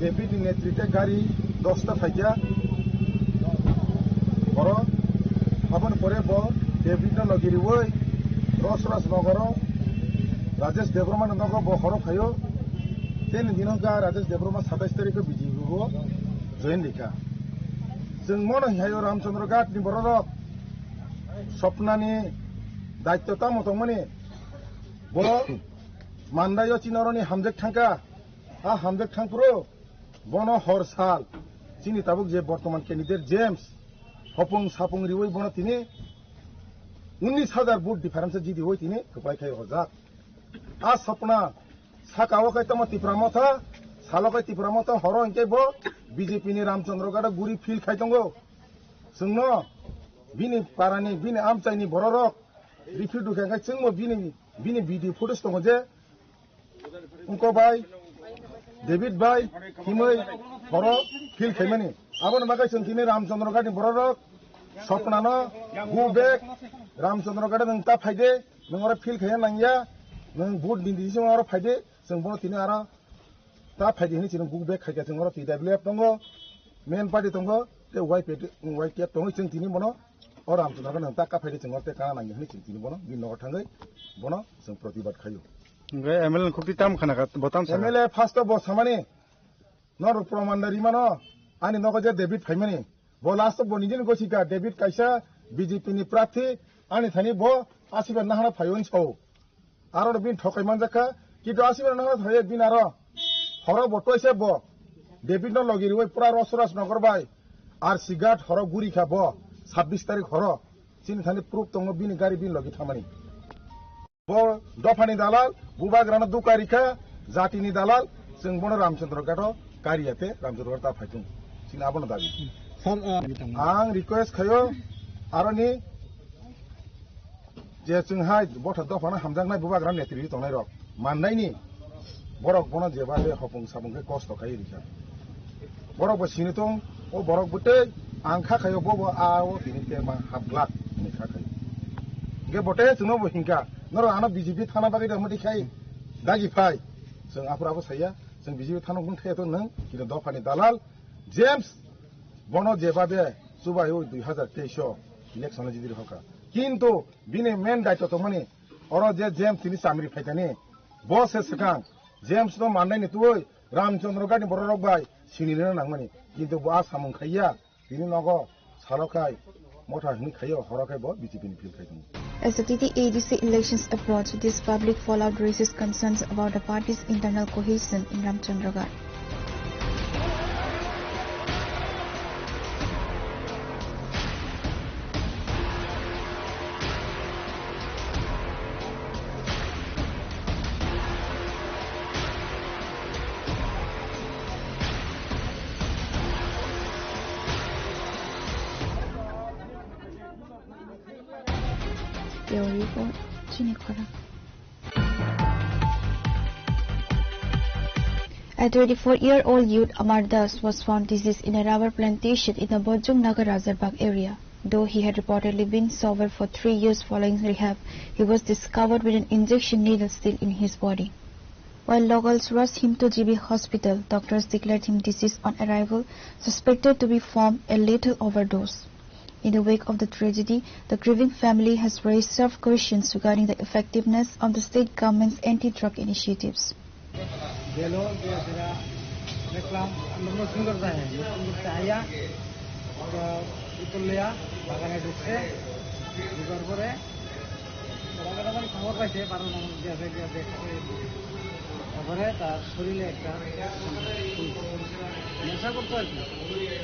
डेप्यूटी नेतृत्व गाड़ी 10 टा फाइजा हो रहा अपन परे बो डेप्यूटी नगिरी वो रस नगरों राजेश देवबर्मा नंदको बखरो खायो तेन दिनों का राजेश देवबर्मा 27 तारीख को बीजेपी को जॉइन लिखा जों मन हायो रामचंद्रगाट नि बररक स्वप्नानि दायित्वता मतमनि ब मानदायो चिनरनि हामजेक थांका आ हामजेक थांपुरो बनो हर साल चिनि ताबुक जे बर्तमान कैंडिडेट जेम्स हपुं सापुं रिवै बनो तिनि 19,000 वोट डिफरेंस जिदि होय तिनि कपाय खाय हजाक आ सपना साकाव कैतम Tipra Motha सालक Tipra Motha हरो इनके बो बीजेपी नि रामचंद्रगाट गुरी फील खाइतंगो जोंनो बिनि पारानि बिनि आमचाइनि बररक रिफिउ दुखाय जोंबो बिनि भिडिअ फटोस दङ जे उनको भाई डेविड भाई हिमै हरो फील खाइमानि आबन माखाय जोंथिनि रामचंद्रगाट नि बररक सपनानो गु बेक रामचंद्रगाट नों ता फायदे नोंरा फील खाया नांया नों भोट बिन्दिसिम आरो फायदे जों बनो तिनि आरो ता फायदे नि जों गुबे खायगा जों आरो TWF दङ मेन पार्टी दङ वाइटिया तंग जों दिनै बनो और रामचंद्र नों ताका फायदे जों ते काना नांगि हनि जों दिनै बनो बि नगर थाङै बनो जों प्रतिबाद खायो ओमफ्राय एमएलए खौ पिताम खानाका बताम सा एमएलए फार्स्ट अफ बसामानि नर प्रमानदारि मानो आनि नगजे डेभिड फाइमानि बो लास्ट अफ बनिदिन गसिका डेभिड काइसा बीजेपी नि प्रार्थी आनि थानि बो आसिबा नाहरा फायन छौ आरो बिन ठकायमान जाका किन्तु आसिबा नाहरा थाय दिन आरो हर बटयसे बो डेभिड न लगिरि ओइ पुरा रसरास नगर बाय आर सिगाट हर गुरिखा बो 26 तारिख हर सिन थानि प्रुफ दङ बिनि गारि बिन लगी थामानि बो दफानि दालाल बुबाग्राना दुकारिखा जातिनि दालाल जों बनो रामचंद्र गाटो कारियाते रामचंद्र ता फायथुं सिन आबनो दाबि आं रिक्वेस्ट खायो आरोनि जे जोंहाय बथा दफाना हामजांनाय बुबाग्रा नेतृत्व दंनाय र माननायनि बरक बनो जेबा बे हपुं साबुंके कष्ट खायो रिखा बरक बसिनो दं ओ बरक बटे आंखा खायो बबो आओ बिनिते मा हाबला निखा खायो गे बटे जोंनो बहिंका नर आनो बीजेपी थाना बागै दम दिखाय दागि फाय जों आफराबो साया जों बीजेपी थाना गुन थायाथ नों किन्तु दफानि दालाल जेम्स बनो जेबा बे सुबाय 2023 इलेक्शन जिदिर हका किन्तु बिने मेन दायित्व तो माने और जे जेम्स तिनि सामरि फायतानि बस सेकां जेम्स तो माननाय नि तुय रामचंद्र गानि बररक बाय सिनिनो नांमानि किन्तु बा सामुं खाइया बिनि नगो सालखाय मथा हिनि खायो हरखाय बो बीजेपी नि fill खायदों As the TTADC elections approach, this public fallout raises concerns about the party's internal cohesion in Ramchandragarh. A 24-year-old youth Amar Das was found deceased in a rubber plantation in the Bojong Nagar Rajarbagh area. Though he had reportedly been sober for 3 years following rehab, he was discovered with an injection needle still in his body. While locals rushed him to GB hospital, doctors declared him deceased on arrival, suspected to be from a lethal overdose. In the wake of the tragedy, the grieving family has raised several questions regarding the effectiveness of the state government's anti-drug initiatives.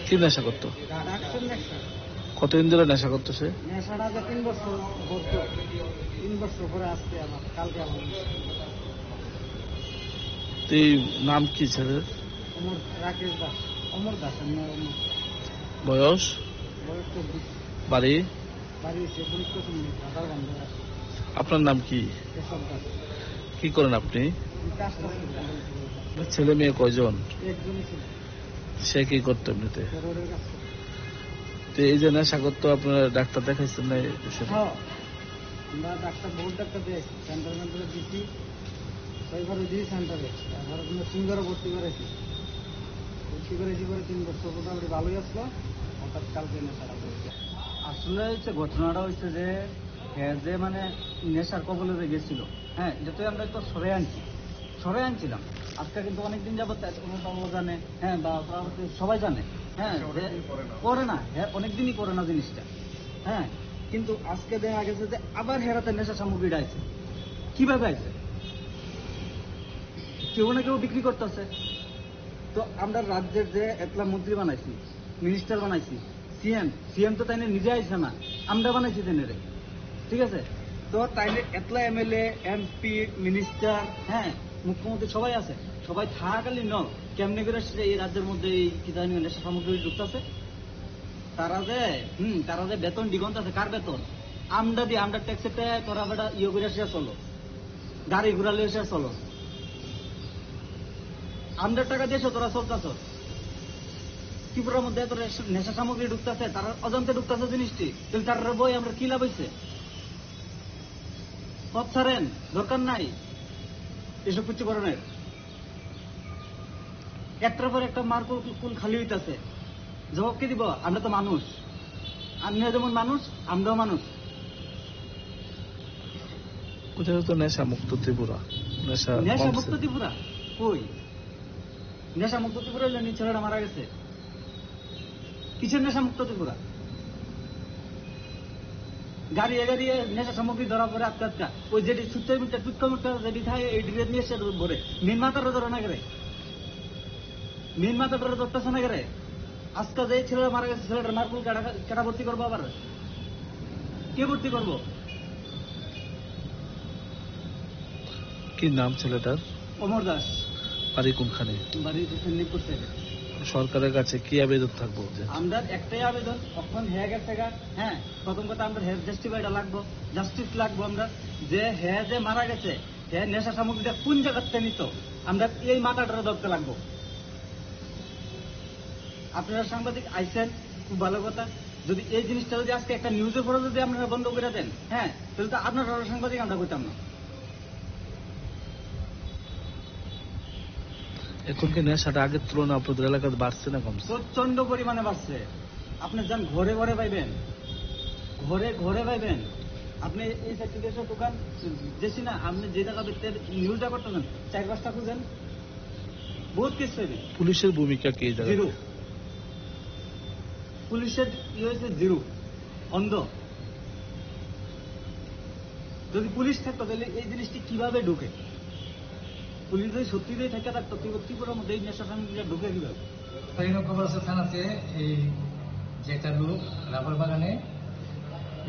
কি নেশা করতো? কতদিন ধরে নেশা করতো সে? নেশাটা 3 বছর করতো, 3 বছর পরে আজকে আমার কালকে আমার। নাম কি ছেলের? রাকেশ দাস, অমর দাস। বয়স? বয়স 24। বাড়ি? বাড়ি শেখপুর রাধারগঞ্জ। আপনার নাম কি? কেশব দাস। কি করেন আপনি? ছেলে মেয়ে কয়জন? একজনই ছিল। সে কি করতো এমনিতে? এই যে নেশা করতো, আপনারা ডাক্তার দেখাইছেন না? আমরা ডাক্তার বহুত ডাক্তার দিয়েছি, সেন্টারে দিচ্ছি, 6বার দিয়েছি সেন্টারে। তারপরে কোনো সিঙ্গারও ভর্তি করেছি, পরে 3 বছর মোটামুটি ভালোই আসলো। হঠাৎ কালকে নেশাটা করেছে। আসলে হচ্ছে ঘটনাটা হচ্ছে যে মানে নেশার কবলে গেছিল। হ্যাঁ, যেহেতু আমরা তো সরে আনছিলাম। আজকে কিন্তু অনেকদিন যাবত জানে, হ্যাঁ, বা সবাই জানে, হ্যাঁ, করে না, হ্যাঁ, অনেকদিনই করে না জিনিসটা, হ্যাঁ। কিন্তু আজকে দেখা গেছে যে আবার হেরাতে নেশা সামগ্রীটা আছে। কিভাবে আছে? কেউ না কেউ বিক্রি করতেছে। তো আমরা রাজ্যের যে একলা মন্ত্রী বানাইছি, মিনিস্টার বানাইছি, সিএম তো তাইলে নিজে আইছে না, আমরা বানাইছি তেনে, ঠিক আছে। তো তাইলে একলা এমএলএ, এমপি, মিনিস্টার, হ্যাঁ, মুখ্যমন্ত্রী সবাই আছে। সবাই থাকাকালীন কেমনে করে এই রাজ্যের মধ্যে এই কি জানি নেশা সামগ্রী ঢুকতেছে। তারা যে বেতন দিগন্ত আছে, কার বেতন? আমরা দিয়ে, আমরা ট্যাক্সে তোরা বেটা ইয়ে করে এসে চলো, গাড়ি ঘুরালে এসে চলো, আমরা টাকা দিয়েছো, তোরা চলতেছ। ত্রিপুরার মধ্যে তোর নেশা সামগ্রী ঢুকতেছে, তারা অজান্তে ঢুকতেছে জিনিসটি। তাহলে তার বই আমরা কি লাভ হয়েছে? পথ ছাড়েন, দরকার নাই এসব কিছু করণের। একটার পর একটা মার কুল খালি হইতেছে। জবাব কে দিব? আমরা তো মানুষ, আপনিও যেমন মানুষ, আমরাও মানুষ। কোথাও তো নেশা মুক্ত ত্রিপুরা, নেশা মুক্ত ত্রিপুরা কই? নেশা মুক্ত ত্রিপুরা হইলে ছেলেটা মারা গেছে। কিসের নেশা মুক্ত ত্রিপুরা? গাড়িয়ে গাড়িয়ে নেশা সামগ্রী ধরা পড়ে আটকা আটকা, ওই যেটি সুতের মিটার টুটকা মিটার যেটি থাকে এই ডিরেট নিয়ে সে ভরে মেন মাথাটা ধরে না গেলে, মেন মাথাটা ধরতেছে না গেলে। আজকে যে ছেলেটা মারা গেছে, ছেলেটার মারকুল কেটা ভর্তি করবো? আবার কে ভর্তি করবো? কি নাম ছেলেটার? অমর দাস। বাড়ি কোনখানে? বাড়ি নিপুর সাইডে। সরকারের কাছে কি আবেদন থাকবো? আমরা একটাই আবেদন, এখন হ্যাঁ গেছে গা। হ্যাঁ, প্রথম কথা আমরা হ্যাঁ জাস্টিফাইটা লাগবো, জাস্টিস লাগবো। আমরা যে হ্যাঁ যে মারা গেছে, হ্যাঁ নেশা সামগ্রীটা কোন জায়গাতে নিত, আমরা এই মাথাটা ধরতে লাগবো। আপনারা সাংবাদিক আইসেন, খুব ভালো কথা। যদি এই জিনিসটা যদি আজকে একটা নিউজের পরে যদি আপনারা বন্ধ করে দেন, হ্যাঁ, তাহলে তো আপনারা সাংবাদিক আমরা করতাম না। এখন কি নেশাটা আগের তুলনায় আপনাদের এলাকাতে বাড়ছে না কমছে? প্রচন্ড পরিমাণে বাড়ছে। আপনি যান ঘরে ঘরে পাইবেন, ঘরে ঘরে পাইবেন। আপনি এই সার্টিফিকেটের দোকান যেছি না, আপনি যে জায়গা নিউজটা করতেছেন 4-5টা খুঁজেন, বহুত কেস পাইবেন। পুলিশের ভূমিকা কি? জিরো। পুলিশের হয়েছে জিরো, অন্ধ। যদি পুলিশ থাকতো তাহলে এই জিনিসটি কিভাবে ঢুকে? পুলিশ যদি সত্যিই থাকে থাকতো ত্রিপুরার মধ্যে এই নেশা সামগ্রীটা ঢুকে কিভাবে? হরিণকবরস্থ থানাতে এই যে একটা লোক রাবার বাগানে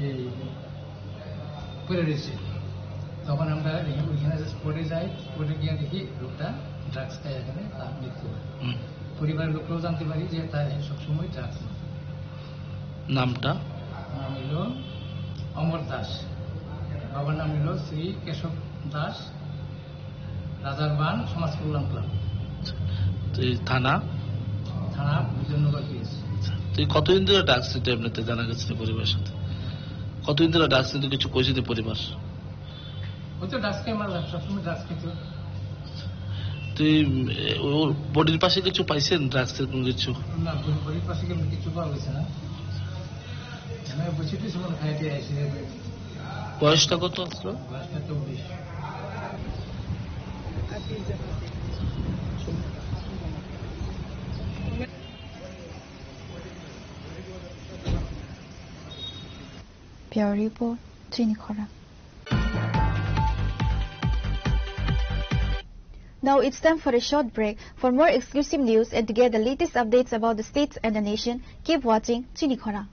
এই পড়ে রয়েছে, তখন আমরা ওইখানে স্পটে যাই। স্পটে গিয়ে দেখি লোকটা ড্রাগস খায়, এখানে তার মৃত্যু হয়। পরিবারের লোকরাও জানতে পারি যে তার সবসময় ড্রাগস। নামটা? নাম হইল অমর দাস, বাবার নাম হইল শ্রী কেশব দাস, রাজার বান সমাজ কল্যাণ ক্লাব। থানা? থানা বিজয়নগর পিএস। তুই কতদিন ধরে ড্রাগস নিতে এমনিতে জানা গেছে পরিবারের সাথে? কতদিন ধরে ড্রাগস নিতে কিছু কইছে পরিবার? ওই তো ড্রাগস খেয়ে মারলাম, সবসময় ড্রাগস খেত। তুই ওর বডির পাশে কিছু পাইছেন ড্রাগসের কোন কিছু? না, বডির পাশে কিছু পাওয়া গেছে না। আমি বসেছি সময় খাইতে আসি। বয়সটা কত আসলো? বয়সটা 24। Bureau Report, Chinikhora. Now it's time for a short break. For more exclusive news and to get the latest updates about the states and the nation, keep watching Chinikhora.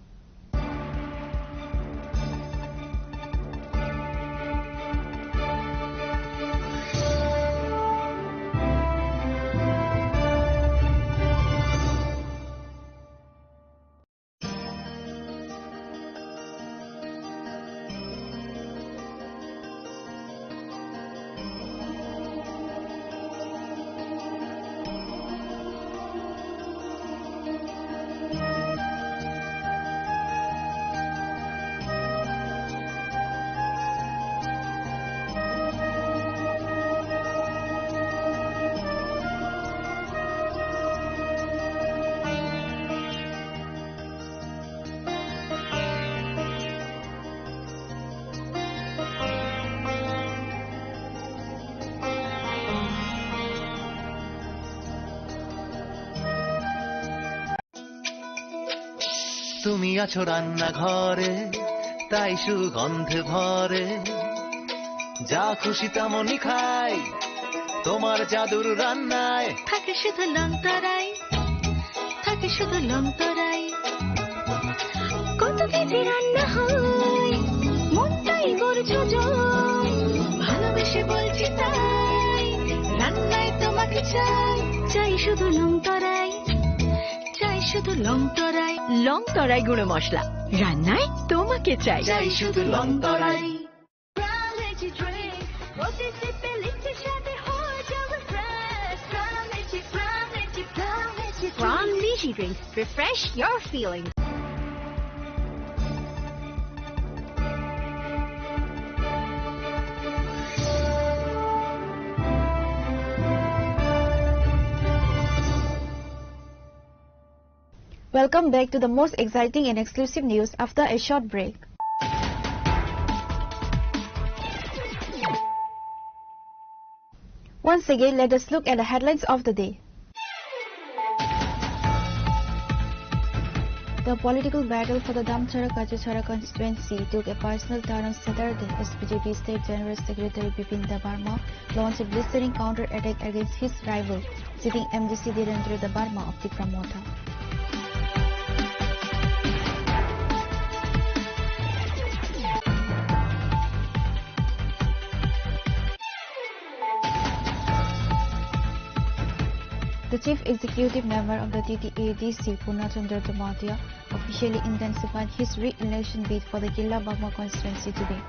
তুমি আছো রান্না ঘরে, তাই সুগন্ধে ভরে, যা খুশি তেমনই খাই তোমার জাদুর রান্নায়। থাকে শুধু লঙ্কারাই, থাকে শুধু লঙ্কারাই, কত কেজি রান্না হয় মনটাই করছো জয়, ভালোবেসে বলছি তাই রান্নায় তোমাকে চাই, চাই শুধু লঙ্কারাই, চাই শুধু লঙ্কারাই, লঙ্কারাই গুঁড়ো মশলা, রান্নায় তোমাকে চাই, চাই শুধু লঙ্কারাই। From Lychee Drinks, refresh your feelings. Welcome back to the most exciting and exclusive news after a short break. Once again, let us look at the headlines of the day. The political battle for the Damchara-Kachachara constituency took a personal turn on Saturday as BJP State General Secretary Bipin Debarma launched a blistering counter-attack against his rival, sitting MDC Dhirendra Debarma of Tipramotha. The Chief Executive Member of the TTADC, Purnachandra Damadia, officially intensified his re-election bid for the Killa Bagma constituency today.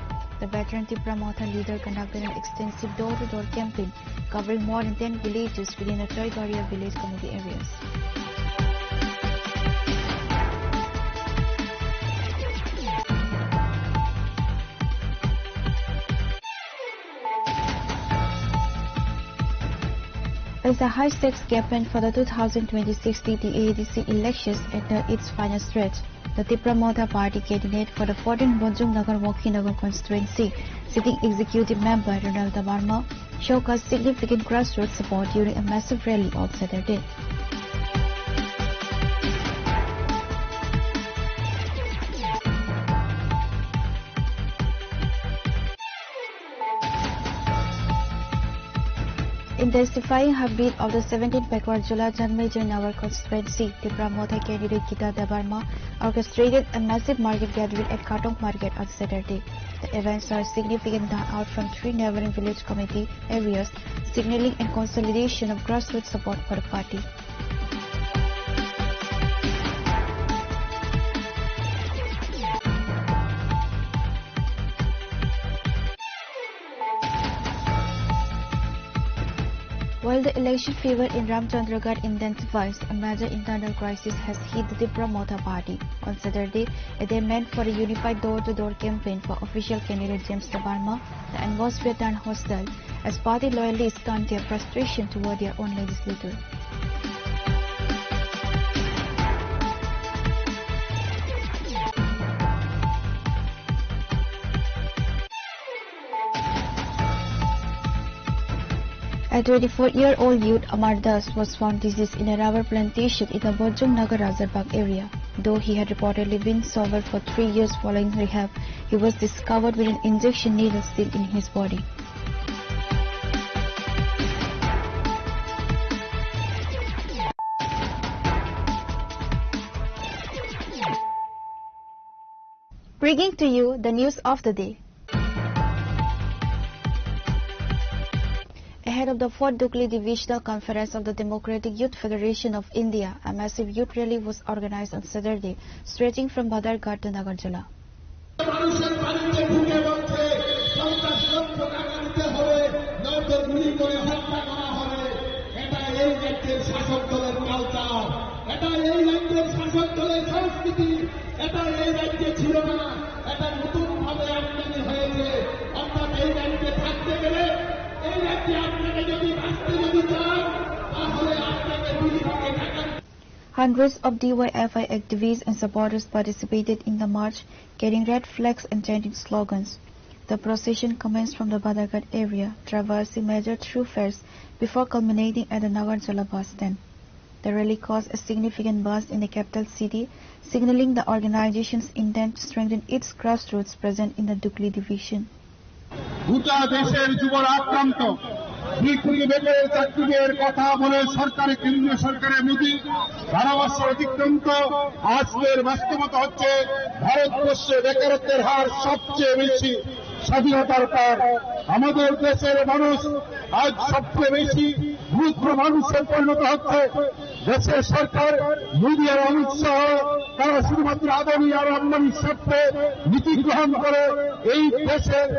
The veteran Tipramotha leader conducted an extensive door-to-door campaign covering more than 10 villages within the Toygaria village community areas. As the high-stakes campaign for the 2026 TTADC elections entered its final stretch, the Tipramotha party candidate for the 14th Bonjongnagar Mokhinagar constituency, sitting executive member Ronald Debarma, showcased significant grassroots support during a massive rally on Saturday. Intensifying her bid of the 17th backward Jula Janmejai Nagar constituency, Tipramotha candidate Gita Debarma orchestrated a massive market gathering at Katong Market on Saturday. The event saw a significant turnout from 3 neighboring village committee areas, signaling a consolidation of grassroots support for the party. While the election fever in Ramchandragarh intensifies, a major internal crisis has hit the Tipramotha party. On Saturday, a day meant for a unified door-to-door campaign for official candidate James Debarma, the atmosphere turned hostile as party loyalists turned their frustration toward their own legislator. A 24-year-old youth, Amar Das, was found deceased in a rubber plantation in the Bonjongnagar Rajarbagh area. Though he had reportedly been sober for 3 years following rehab, he was discovered with an injection needle still in his body. Bringing to you the news of the day. Ahead of the 4th Dukli Divisional Conference of the Democratic Youth Federation of India, a massive youth rally was organized on Saturday, stretching from Badarghat to Nagarjula. Hundreds of DYFI activists and supporters participated in the march, carrying red flags and chanting slogans. The procession commenced from the Badarghat area, traversing major thoroughfares before culminating at the Nagarjula bus stand. The rally caused a significant buzz in the capital city, signaling the organization's intent to strengthen its grassroots presence in the Dukli division. বেকারের চাকরির কথা বলে সরকারি কেন্দ্রীয় সরকারের নীতি ধারাভাষ্য অতিক্রান্ত আজকের বাস্তবতা হচ্ছে ভারতবর্ষে বেকারত্বের হার সবচেয়ে বেশি। স্বাধীনতার পর আমাদের দেশের মানুষ আজ সবচেয়ে বেশি মূর্খ মানুষের পরিণত হচ্ছে। দেশের সরকার মিডিয়ার অমিত সহ তারা শুধুমাত্র আদানি আর আম্বানির স্বার্থে নীতি গ্রহণ করে এই দেশের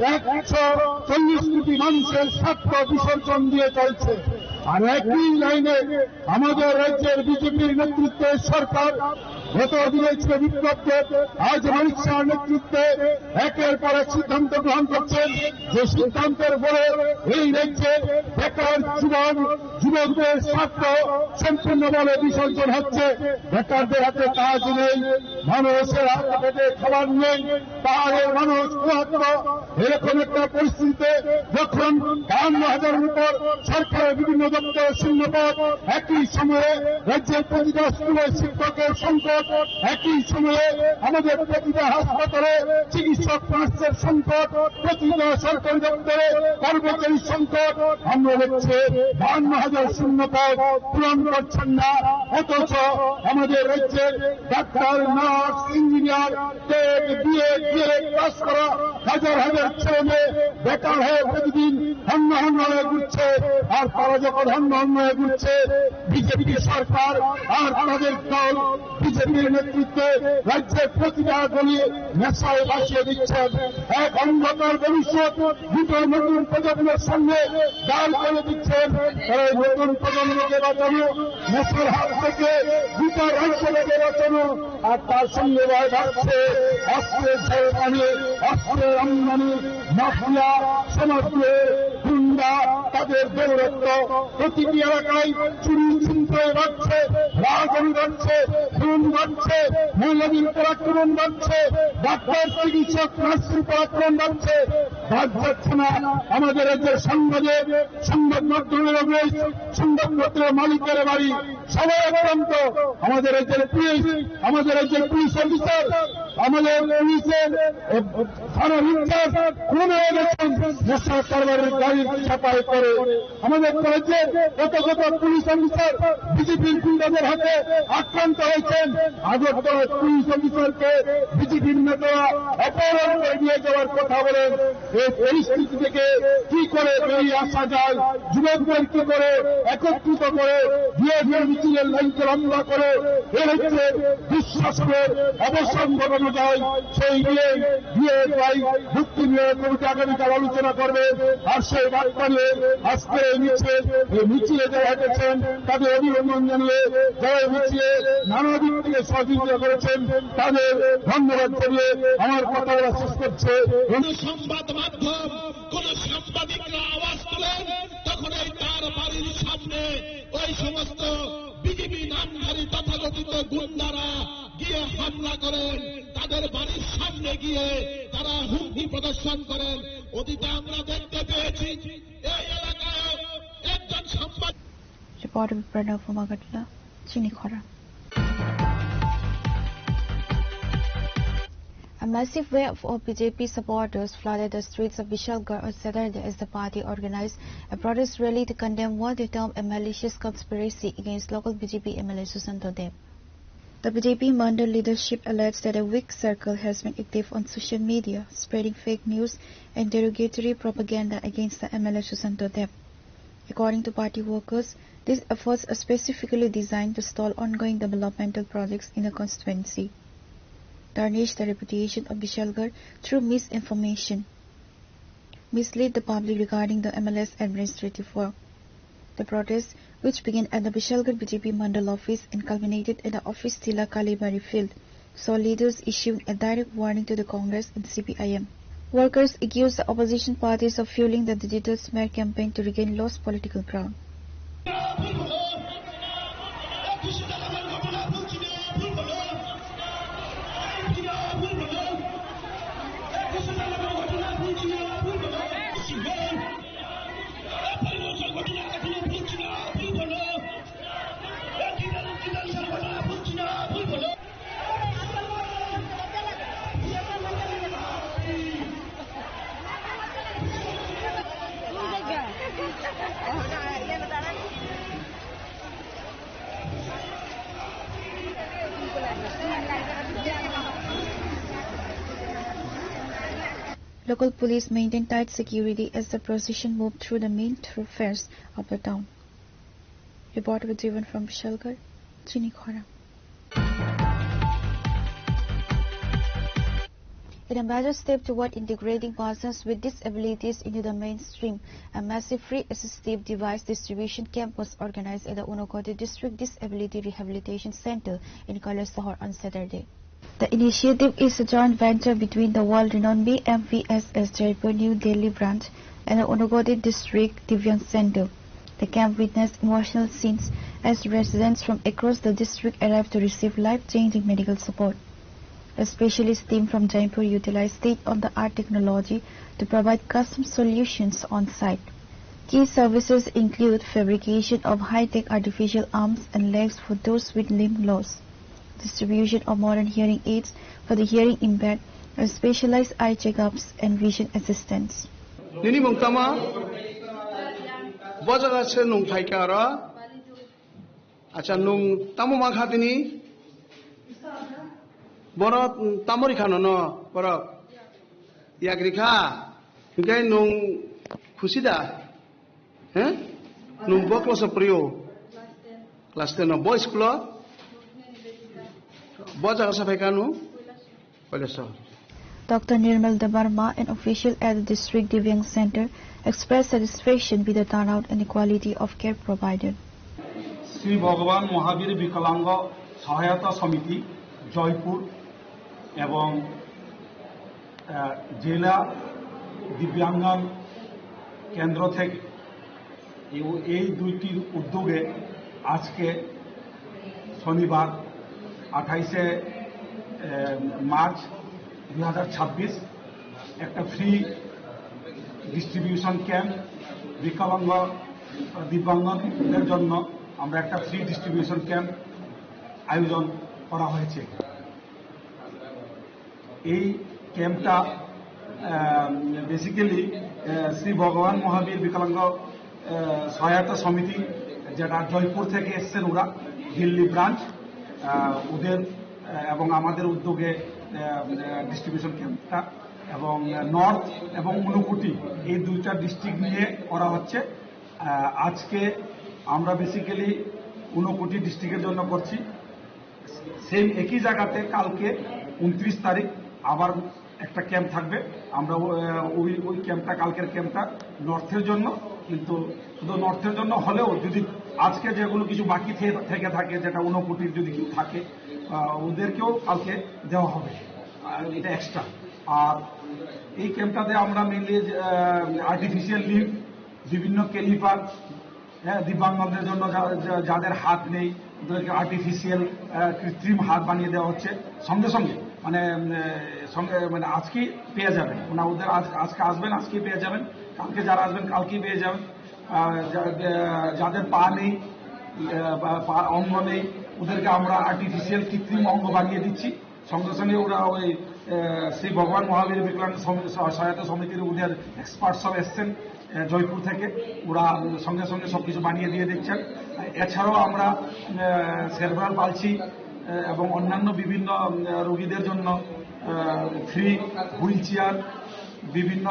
140 কোটি মানুষের স্বার্থ বিসর্জন দিয়ে চলছে। আর একই লাইনে আমাদের রাজ্যের বিজেপির নেতৃত্বের সরকার গত দিনে ছিল বিপ্লবদের, আজ অমিত শাহর নেতৃত্বে একের পর এক সিদ্ধান্ত গ্রহণ করছেন, যে সিদ্ধান্তের ফলে এই রাজ্যে বেকার যুবকদের স্বার্থ সম্পূর্ণভাবে বিসর্জন হচ্ছে। বেকারদের হাতে কাজ নেই, মানুষের হাতে পেটে খাবার নেই, পাহাড়ের মানুষ ক্ষুধার্ত। এরকম একটা পরিস্থিতিতে যখন 52,000-এর উপর সরকারের বিভিন্ন দপ্তরের শূন্যপদ, একই সময়ে রাজ্যের প্রতিটা স্কুলে শিক্ষকের সংকট, একই সময়ে আমাদের প্রতিটা হাসপাতালে চিকিৎসক নার্সের সংকট, প্রতিটা সরকারি দপ্তরে কর্মচারীর সংকট, আমরা দেখছি 52,000 শূন্যপদ পূরণ করছেন না। অথচ আমাদের রাজ্যের doctor, nurse, engineer, TET, B Ed pass করা হাজার হাজার ছেলে মেয়ে বেকার হয়ে প্রতিদিন হন্য হয়ে ঘুরছে। আর তারা যখন হন্য হয়ে ঘুরছে, বিজেপি সরকার আর তাদের দল বিজেপির নেতৃত্বে রাজ্যের প্রতিটা গলি নেশায় ভাসিয়ে দিচ্ছেন। এক অন্ধকার ভবিষ্যৎ দুটো নতুন প্রজন্মের সঙ্গে দাঁড় করে দিচ্ছেন। তারা নতুন প্রজন্মকে বাঁচানো, নেশার হাত থেকে দুটো রাজ্যকে বাঁচানো, আর তার সঙ্গে ভাবছে অস্ত্রের ঝড়, অস্ত্রের আমদানি, মাফিয়া, সমাজে গুন্ডা, তাদের দৌরত্ব প্রতিটি এলাকায় চুরি ছিনতাই বাড়ছে, রাজনীতি বাড়ছে, খুন বাড়ছে, মহিলাদের উপর আক্রমণ বাড়ছে, ডাক্তার, চিকিৎসক, নার্সের উপর আক্রমণ বাড়ছে। বাদ যাচ্ছে না আমাদের রাজ্যের সংবাদ মাধ্যমের অফিস, সংবাদপত্রের মালিকের বাড়ি, সবাই আক্রান্ত। আমাদের রাজ্যের পুলিশ, আমাদের রাজ্যের পুলিশ অফিসার, আমাদের পুলিশের থানার ইনচার্জ খুন হয়ে গেছেন নেশা কারবারের গাড়ির ছাপাই করে। আমাদের রাজ্যের কত পুলিশ অফিসার বিজেপির গুন্ডাদের হাতে আক্রান্ত হয়েছেন। আগরতলার পুলিশ অফিসারকে বিজেপির নেতারা অপহরণ করে নিয়ে যাওয়ার কথা বলেন। এই পরিস্থিতি থেকে কি করে বেরিয়ে আসা যায়, যুবকদের কি করে একত্রিত করে বিএনপির মিছিলের লাইনকে লম্বা করে এ হচ্ছে দুঃশাসনের অবসান ঘটানো যায়, সেই নিয়ে বিএনপি মুক্তি নিয়ে কমিটি আগামীকাল আলোচনা করবে। আর সেই বার্তা নিয়ে আজকে এই মিছিলে যারা হেঁটেছেন তাদের অভিনন্দন জানিয়ে, যারা মিছিলে নানা দিক থেকে সহযোগিতা করেছেন তাদের ধন্যবাদ জানিয়ে আমার কথা বলা শেষ করছে। সংবাদ মাধ্যম কোন সাংবাদিকরা আওয়াজ তোলেন, তখন এই তার বাড়ির সামনে ওই সমস্ত বিজেপি নামধারী তথাকথিত গুন্ডারা গিয়ে হামলা করেন, তাদের বাড়ির সামনে গিয়ে তারা হুমকি প্রদর্শন করেন। অতীতে আমরা দেখতে পেয়েছি এই এলাকায় একজন সাংবাদিক। Reporter Pranav Magatla, Chinikhara. A massive wave of BJP supporters flooded the streets of Vishalgarh on Saturday as the party organized a protest rally to condemn what they termed a malicious conspiracy against local BJP MLA Susanto Deb. The BJP Mandal leadership alleges that a weak circle has been active on social media, spreading fake news and derogatory propaganda against the MLA Susanto Deb. According to party workers, these efforts are specifically designed to stall ongoing developmental projects in the constituency, tarnish the reputation of Vishalgarh through misinformation, mislead the public regarding the MLS administrative work. The protest, which began at the Vishalgarh BJP Mandal office and culminated at the office Tila Kalibari field, saw leaders issuing a direct warning to the Congress and CPIM. Workers accused the opposition parties of fueling the digital smear campaign to regain lost political ground. Local police maintained tight security as the procession moved through the main thoroughfares of the town. Report was driven from Vishalgarh, Chinikhara. In a major step toward integrating persons with disabilities into the mainstream, a massive free assistive device distribution camp was organized at the Unakoti District Disability Rehabilitation Center in Kailasahar on Saturday. The initiative is a joint venture between the world-renowned BMVSS Jaipur New Delhi branch and the Unakoti District Divyang Center. The camp witnessed emotional scenes as residents from across the district arrived to receive life-changing medical support. A specialist team from Jaipur utilized state-of-the-art technology to provide custom solutions on site. Key services include fabrication of high-tech artificial arms and legs for those with limb loss, distribution of modern hearing aids for the hearing impaired, and specialized eye checkups and vision assistance. Nini mungtama bajaga se nung thaikara acha nung tamu makhatini boro tamori khano no boro yagrikha ngai nung khusida nung boklo so priyo class 10 no boys club bajaga sa phaikanu Kailasahar. Dr. Nirmal Debarma, an official at the District Divyang Center, expressed satisfaction with the turnout and the quality of care provided. Sri Bhagavan Mahavir Vikalanga Sahayata Samiti, Jaipur, এবং জেলা দিব্যাঙ্গন কেন্দ্র থেকে এই দুইটি উদ্যোগে আজকে শনিবার 28 March 2026 একটা ফ্রি ডিস্ট্রিবিউশন ক্যাম্প বিকলাঙ্গ দিব্যাঙ্গদের জন্য আমরা একটা ফ্রি ডিস্ট্রিবিউশন ক্যাম্প আয়োজন করা হয়েছে। এই ক্যাম্পটা বেসিক্যালি শ্রী ভগবান মহাবীর বিকলাঙ্গ সহায়তা সমিতি যেটা জয়পুর থেকে এসছেন ওরা দিল্লি ব্রাঞ্চ ওদের এবং আমাদের উদ্যোগে ডিস্ট্রিবিউশন ক্যাম্পটা এবং নর্থ এবং ঊনকোটি এই দুইটা ডিস্ট্রিক্ট নিয়ে করা হচ্ছে। আজকে আমরা বেসিক্যালি ঊনকোটি ডিস্ট্রিক্টের জন্য করছি। সেম একই জায়গাতে কালকে 29 তারিখ আবার একটা ক্যাম্প থাকবে। আমরা ওই ক্যাম্পটা কালকের ক্যাম্পটা নর্থের জন্য, কিন্তু শুধু নর্থের জন্য হলেও যদি আজকে যেগুলো কিছু বাকি থেকে থাকে যেটা ঊনকোটির যদি কেউ থাকে ওদেরকেও কালকে দেওয়া হবে, এটা এক্সট্রা। আর এই ক্যাম্পটাতে আমরা মেনলি আর্টিফিশিয়াল লিভ, বিভিন্ন ক্যালিপার, দিব্যাঙ্গদের জন্য যাদের হাত নেই ওদেরকে আর্টিফিশিয়াল কৃত্রিম হাত বানিয়ে দেওয়া হচ্ছে। সঙ্গে সঙ্গে মানে আজকেই পেয়ে যাবেন, ওদের আজকে আসবেন আজকেই পেয়ে যাবেন, কালকে যারা আসবেন কালকেই পেয়ে যাবেন। যাদের পা নেই বা অঙ্গ নেই ওদেরকে আমরা আর্টিফিশিয়াল কৃত্রিম অঙ্গ বানিয়ে দিচ্ছি। সঙ্গে সঙ্গে ওরা ওই শ্রী ভগবান মহাবীর বিকলাঙ্গ সহায়তা সমিতির ওদের এক্সপার্ট সব এসছেন জয়পুর থেকে, ওরা সঙ্গে সঙ্গে সবকিছু বানিয়ে দিয়ে দিচ্ছেন। এছাড়াও আমরা সেরব্রাল পালসি এবং অন্যান্য বিভিন্ন রোগীদের জন্য ফ্রি হুইল চেয়ার, বিভিন্ন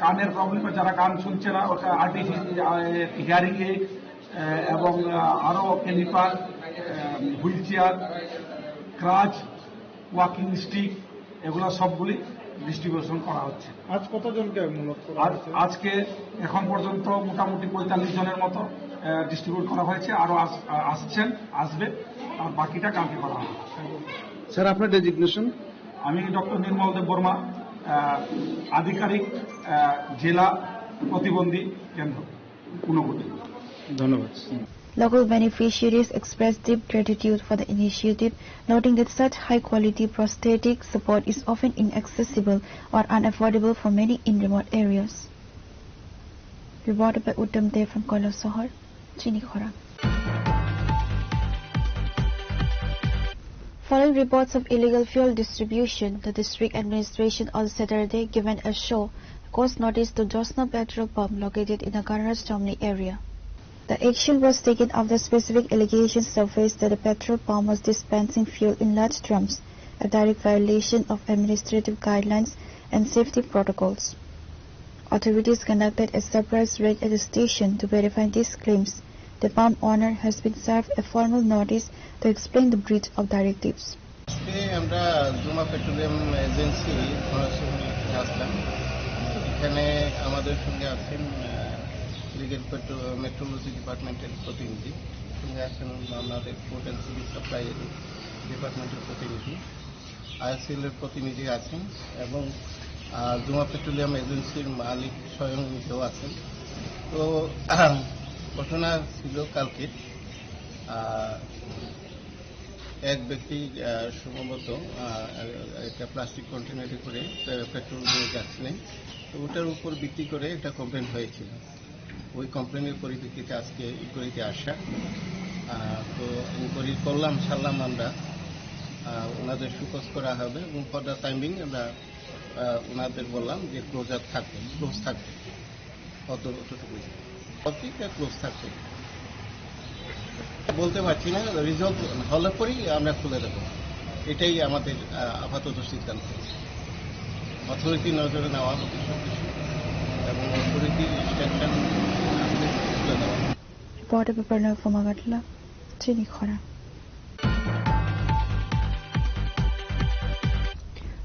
কানের প্রবলেম যারা কান শুনছে না ওটা আর্টিফিশিয়াল হিয়ারিং এইড এবং আরও caliper, wheelchair, crutch, walking stick এগুলো সবগুলি ডিস্ট্রিবিউশন করা হচ্ছে। আজ কতজনকে মূলত আজকে এখন পর্যন্ত মোটামুটি 45 জনের মতো ডিস্ট্রিবিউট করা হয়েছে, আরো আসবে, আর বাকিটা কালকে করা হবে। স্যার আপনার ডেজিগনেশন? আমি ডক্টর নির্মল দেব বর্মা, আধিকারিক জেলা প্রতিবন্ধী কেন্দ্র ঊনকোটি। ধন্যবাদ। Local beneficiaries expressed deep gratitude for the initiative, noting that such high-quality prosthetic support is often inaccessible or unaffordable for many in remote areas. Reported by Uttam Dev from Kailasahar, Chinikhora. Following reports of illegal fuel distribution, the district administration on Saturday given a show cause notice to Josna petrol pump located in the Ganraj Chomni area. The action was taken after specific allegations surfaced that the petrol pump was dispensing fuel in large drums, a direct violation of administrative guidelines and safety protocols. Authorities conducted a surprise raid at the station to verify these claims. The pump owner has been served a formal notice to explain the breach of directives. আজকে আমরা জুমা petroleum agency আসলাম। এখানে আমাদের সঙ্গে আছেন legal metrology ডিপার্টমেন্টের প্রতিনিধি, সঙ্গে আছেন আমাদের ফুড অ্যান্ড সিভিল সাপ্লাই ডিপার্টমেন্টের প্রতিনিধি, আইএসএল এর প্রতিনিধি আছেন এবং জুমা পেট্রোলিয়াম এজেন্সির মালিক স্বয়ং নিজেও আছেন। তো ঘটনা ছিল কালকে এক ব্যক্তি সম্ভবত একটা প্লাস্টিক কন্টেনারে করে পেট্রোল নিয়ে যাচ্ছিলেন। তো ওটার উপর ভিত্তি করে একটা কমপ্লেন হয়েছিল। ওই কমপ্লেনের পরিপ্রেক্ষিতে আজকে ইনকোয়ারিতে আসা। তো ইনকোয়ারি করলাম, সারলাম আমরা, ওনাদের সুপোজ করা হবে এবং ফর দ্য টাইমিং আমরা ওনাদের বললাম যে ক্লোজ থাকবে অতটুকু ক্লোজ থাকবে বলতে পারছি না। রিজলভ হলে পরেই আমরা খুলে দেব, এটাই আমাদের আপাতত সিদ্ধান্ত। অথরিটি নজরে নেওয়া হবে সবকিছু এবং অথরিটি ইনস্ট্রাকশন খুলে দেওয়া। Reporter Paparna from Agartala, Chini Khora.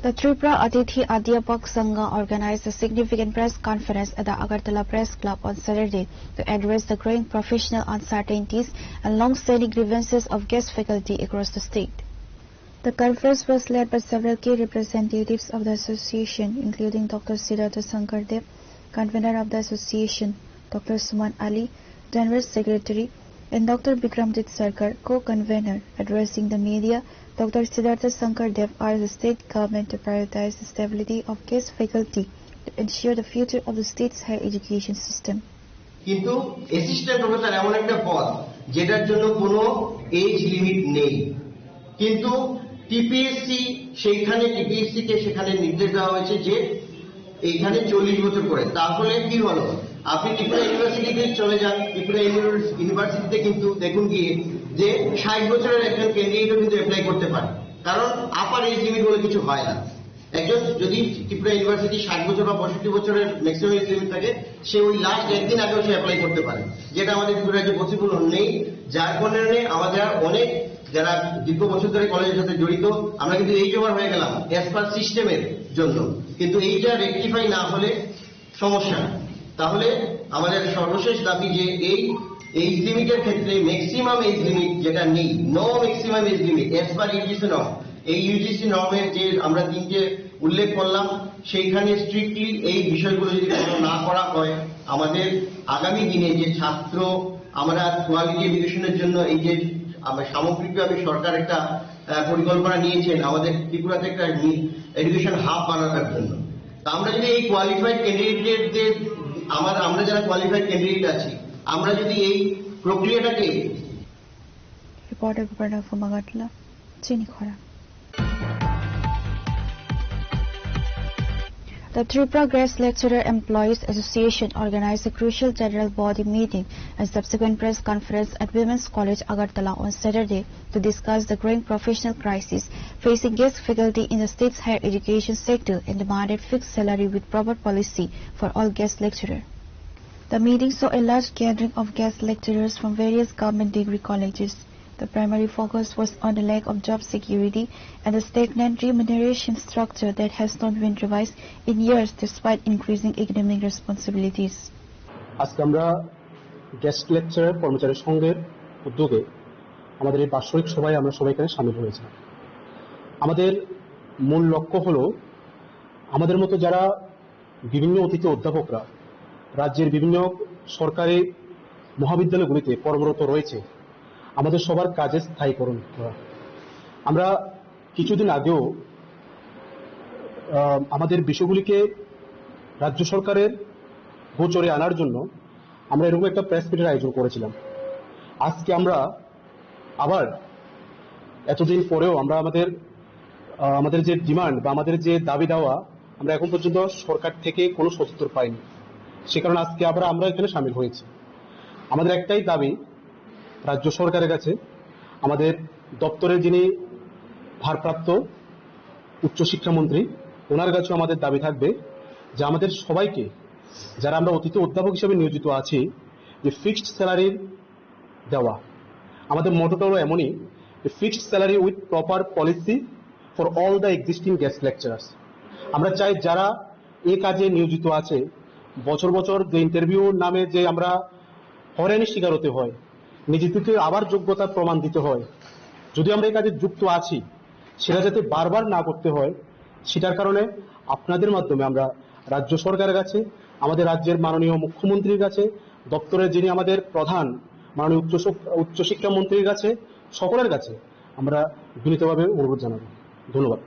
The Tripura Atithi Adhyapak Sangha organized a significant press conference at the Agartala Press Club on Saturday to address the growing professional uncertainties and long-standing grievances of guest faculty across the state. The conference was led by several key representatives of the association, including Dr. Siddhartha Sankar Dev, convener of the association, Dr. Suman Ali, General Secretary, and Dr. Bikramjit Sarkar, co-convener. Addressing the media, Dr. Siddhartha Sankar Dev urged the state government to prioritize the stability of guest faculty to ensure the future of the state's higher education system. কিন্তু assistant professor এমন একটা পদ যেটার জন্য কোনো age limit নেই, কিন্তু TPSC কে সেখানে নির্দেশ দেওয়া হয়েছে যে এইখানে 40 বছর করে। তাহলে কি হলো, আপনি ত্রিপুরা ইউনিভার্সিটিতে চলে যান, ত্রিপুরা ইউনিভার্সিটিতে কিন্তু দেখুন গিয়ে যে 60 বছরের একজন ক্যান্ডিডেটও কিন্তু অ্যাপ্লাই করতে পারে, কারণ আপার এজ লিমিট বলে কিছু হয় না। একজন যদি ত্রিপুরা ইউনিভার্সিটি 60 বছর বা 65 বছরের ম্যাক্সিমাম এজ লিমিট থাকে, সে ওই লাস্ট একদিন আগেও সে অ্যাপ্লাই করতে পারে, যেটা আমাদের ত্রিপুরা রাজ্যে পসিবল নেই। যার কারণে আমাদের অনেক যারা দীর্ঘ বছর ধরে কলেজের সাথে জড়িত, আমরা কিন্তু এই জমার হয়ে গেলাম অ্যাজ পার সিস্টেমের জন্য, কিন্তু এইটা রেকটিফাই না হলে সমস্যা। তাহলে আমাদের সর্বশেষ দাবি যে এই এজ লিমিটের ক্ষেত্রে ম্যাক্সিমাম এজ লিমিট যেটা নেই, no maximum age limit as per UGC norm, এই ইউজিসি নর্মের যে আমরা তিনটে উল্লেখ করলাম, সেইখানে স্ট্রিক্টলি এই বিষয়গুলো যদি না করা হয়, আমাদের আগামী দিনে যে ছাত্র আমরা কোয়ালিটি এডুকেশনের জন্য এই যে সামগ্রিকভাবে সরকার একটা পরিকল্পনা নিয়েছেন আমাদের ত্রিপুরাতে একটা এডুকেশন হাব বানানোর জন্য। তা আমরা যদি এই কোয়ালিফাইড ক্যান্ডিডেটদের আমরা যারা কোয়ালিফাইড ক্যান্ডিডেট আছি, আমরা যদি এই প্রক্রিয়াটাকে Reporter Paparna from Agartala, Chini Khora. The Tripura Guest Lecturer Employees Association organized a crucial general body meeting and subsequent press conference at Women's College Agartala on Saturday to discuss the growing professional crisis facing guest faculty in the state's higher education sector and demanded fixed salary with proper policy for all guest lecturers. The meeting saw a large gathering of guest lecturers from various government degree colleges. The primary focus was on the lack of job security and the stagnant remuneration structure that has not been revised in years despite increasing academic responsibilities. আজকে আমরা guest lecturer কর্মচারী সংঘের উদ্যোগে আমাদের এই বাৎসরিক সভায় আমরা সবাই এখানে সামিল হয়েছি। আমাদের মূল লক্ষ্য হলো আমাদের মতো যারা বিভিন্ন অতিথি অধ্যাপকরা রাজ্যের বিভিন্ন সরকারি মহাবিদ্যালয়গুলিতে কর্মরত রয়েছে, আমাদের সবার কাজে স্থায়ীকরণ করা। আমরা কিছুদিন আগেও আমাদের বিষয়গুলিকে রাজ্য সরকারের গোচরে আনার জন্য আমরা এরকম একটা প্রেস মিটের আয়োজন করেছিলাম। আজকে আমরা আবার এতদিন পরেও আমরা আমাদের যে ডিমান্ড বা আমাদের যে দাবি দেওয়া, আমরা এখন পর্যন্ত সরকার থেকে কোনো সদুত্তর পাইনি। সে কারণে আজকে আবার আমরা এখানে সামিল হয়েছি। আমাদের একটাই দাবি রাজ্য সরকারের কাছে, আমাদের দপ্তরের যিনি ভারপ্রাপ্ত উচ্চশিক্ষামন্ত্রী, ওনার কাছেও আমাদের দাবি থাকবে যে আমাদের সবাইকে, যারা আমরা অতিথি অধ্যাপক হিসেবে নিয়োজিত আছি, যে ফিক্সড স্যালারি দেওয়া। আমাদের মোটোটা হলো এমনই a fixed salary with proper policy for all the existing guest lecturers. আমরা চাই যারা এই কাজে নিয়োজিত আছে, বছর বছর যে ইন্টারভিউ নামে যে আমরা হয়রানির শিকার হতে হয়, নিজেদেরকে আবার যোগ্যতার প্রমাণ দিতে হয়, যদি আমরা এই কাজে যুক্ত আছি সেটা যাতে বারবার না করতে হয়, সেটার কারণে আপনাদের মাধ্যমে আমরা রাজ্য সরকারের কাছে, আমাদের রাজ্যের মাননীয় মুখ্যমন্ত্রীর কাছে, দপ্তরের যিনি আমাদের প্রধান মাননীয় উচ্চশিক্ষা মন্ত্রীর কাছে, সকলের কাছে আমরা বিনীতভাবে অনুরোধ জানাবো। ধন্যবাদ।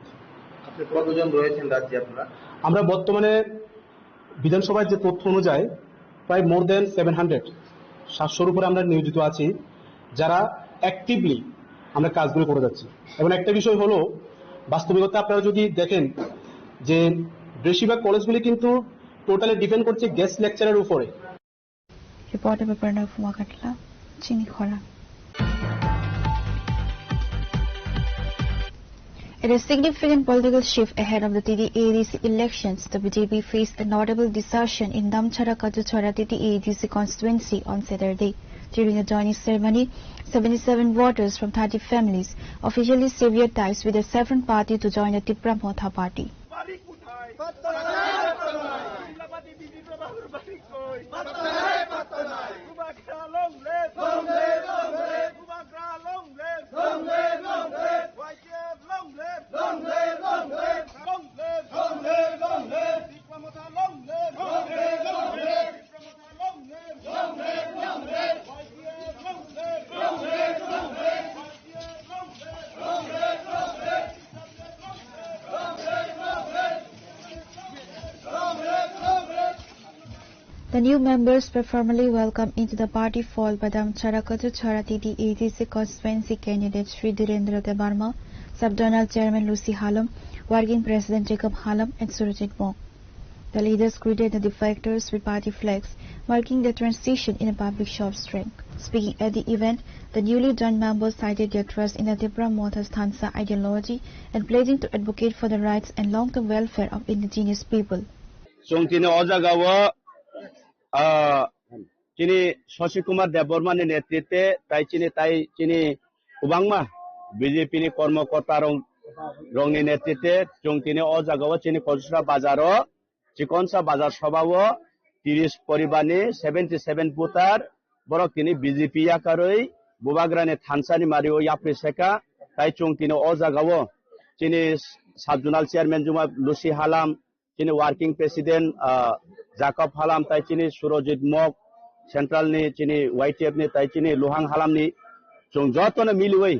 আপনি কতজন রয়েছেন রাজ্যে আপনারা? আমরা বর্তমানে বিধানসভার যে তথ্য অনুযায়ী প্রায় মোর দেন 700-র উপরে আমরা নিয়োজিত আছি, যারা অ্যাক্টিভলি আমরা কাজগুলো করে যাচ্ছি। এবং একটা বিষয় হলো, বাস্তবিকতা আপনারা যদি দেখেন যে বেশিরভাগ কলেজগুলি কিন্তু টোটালি ডিপেন্ড করছে গেস্ট লেকচারের উপরে। Reporter by Pranav Wakatla, Chinikhora. In a significant political shift ahead of the TD-ADC elections, the BJP faced a notable desertion in Damchara Kajuchara TD-ADC constituency on Saturday. During a joining ceremony, 77 voters from 30 families officially severed ties with the Saffron party to join the Tipra Motha party. The new members were formally welcomed into the party fold by Damchara Kajuchara TD-ADC constituency candidate Sri Dhirendra Debarma, Subzonal Chairman Lucy Hallam, Working President Jacob Hallam and Surajit Mo. The leaders greeted the defectors with party flags, marking the transition in a public show of strength. Speaking at the event, the newly joined members cited their trust in the Tipra Motha's Thansa ideology and pledging to advocate for the rights and long-term welfare of indigenous people. তিনি শশী কুমার দেববর্মানি নেতৃত্বে তিনি উবাংমা BJP কর্মকর্তা রংনি নেতৃত্বে তিনি ও জায়গাও তিনি কলসরা বাজার চিকনসা বাজার সভাও 30 পরিবারনি 77 ভোটার বরক তিনি বিজেপি আকারই বুবাগ্রানি থানসানি মারিও ইয়াপ্রি সেকা তাই তিনি ও জায়গাও তিনি সাবজোনাল চেয়ারম্যান জুমা লুসি হালাম, তিনি ওয়ার্কিং প্রেসিডেন্ট জাকব হালাম, তাই তিনি সুরজিৎ মক সেন্ট্রালনি তিনি ওয়াইটিএফনি তাই তিনি লুহাং হালামনি যতনে মিলুই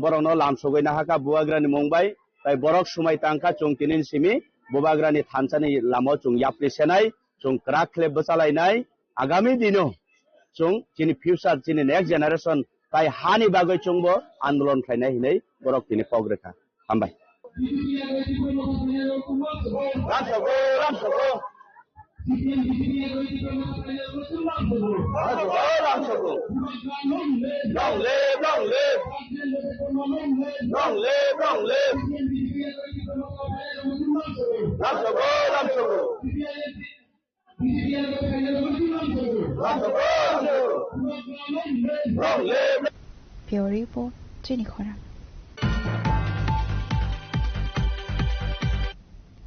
বরকনো লামসগৈ নাহাকা বুবাগ্রানি মুম্বাই তাই বরক সময় তাंखा তিনি সিমি বুবাগ্রানি থানসানি লামো ইয়াপ্রি সেনাই ক্রাক ক্লেব বসালাইনাই আগামী দিনো তিনি ফিউচার তিনি নেক্সট জেনারেশন তাই হানি বাগৈ আন্দোলন খাইনাই হিनै বরক তিনি পগ্রেখা হামবাই Pure Report, Chinikhora.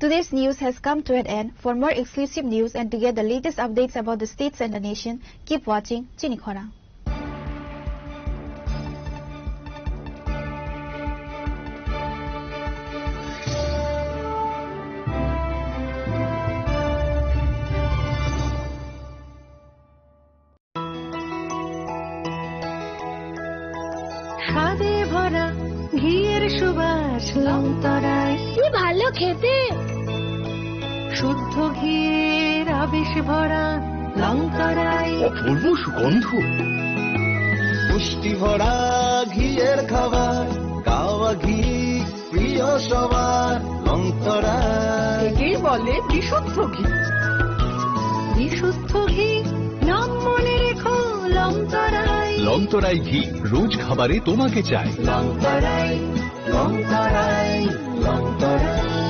Today's news has come to an end. For more exclusive news and to get the latest updates about the states and the nation, keep watching Chinikhora. স্বাদে ভরা ঘিয়ের সুবাস লংতরায় কি ভালো খেতে, শুদ্ধ ঘিয়ের আবেশ ভরা লংতরায় অপূর্ব সুগন্ধ, পুষ্টি ভরা ঘিয়ের খাবার, গাওয়া ঘি প্রিয় সবার লংতরায়। একেই বলে বিশুদ্ধ ঘি। বিশুদ্ধ ঘি নাম মনে রেখো লংতরায়। লংতরাই ঘি রোজ খাবারে তোমাকে চাই। লংতরায়, লংতরায়, লংতরায়।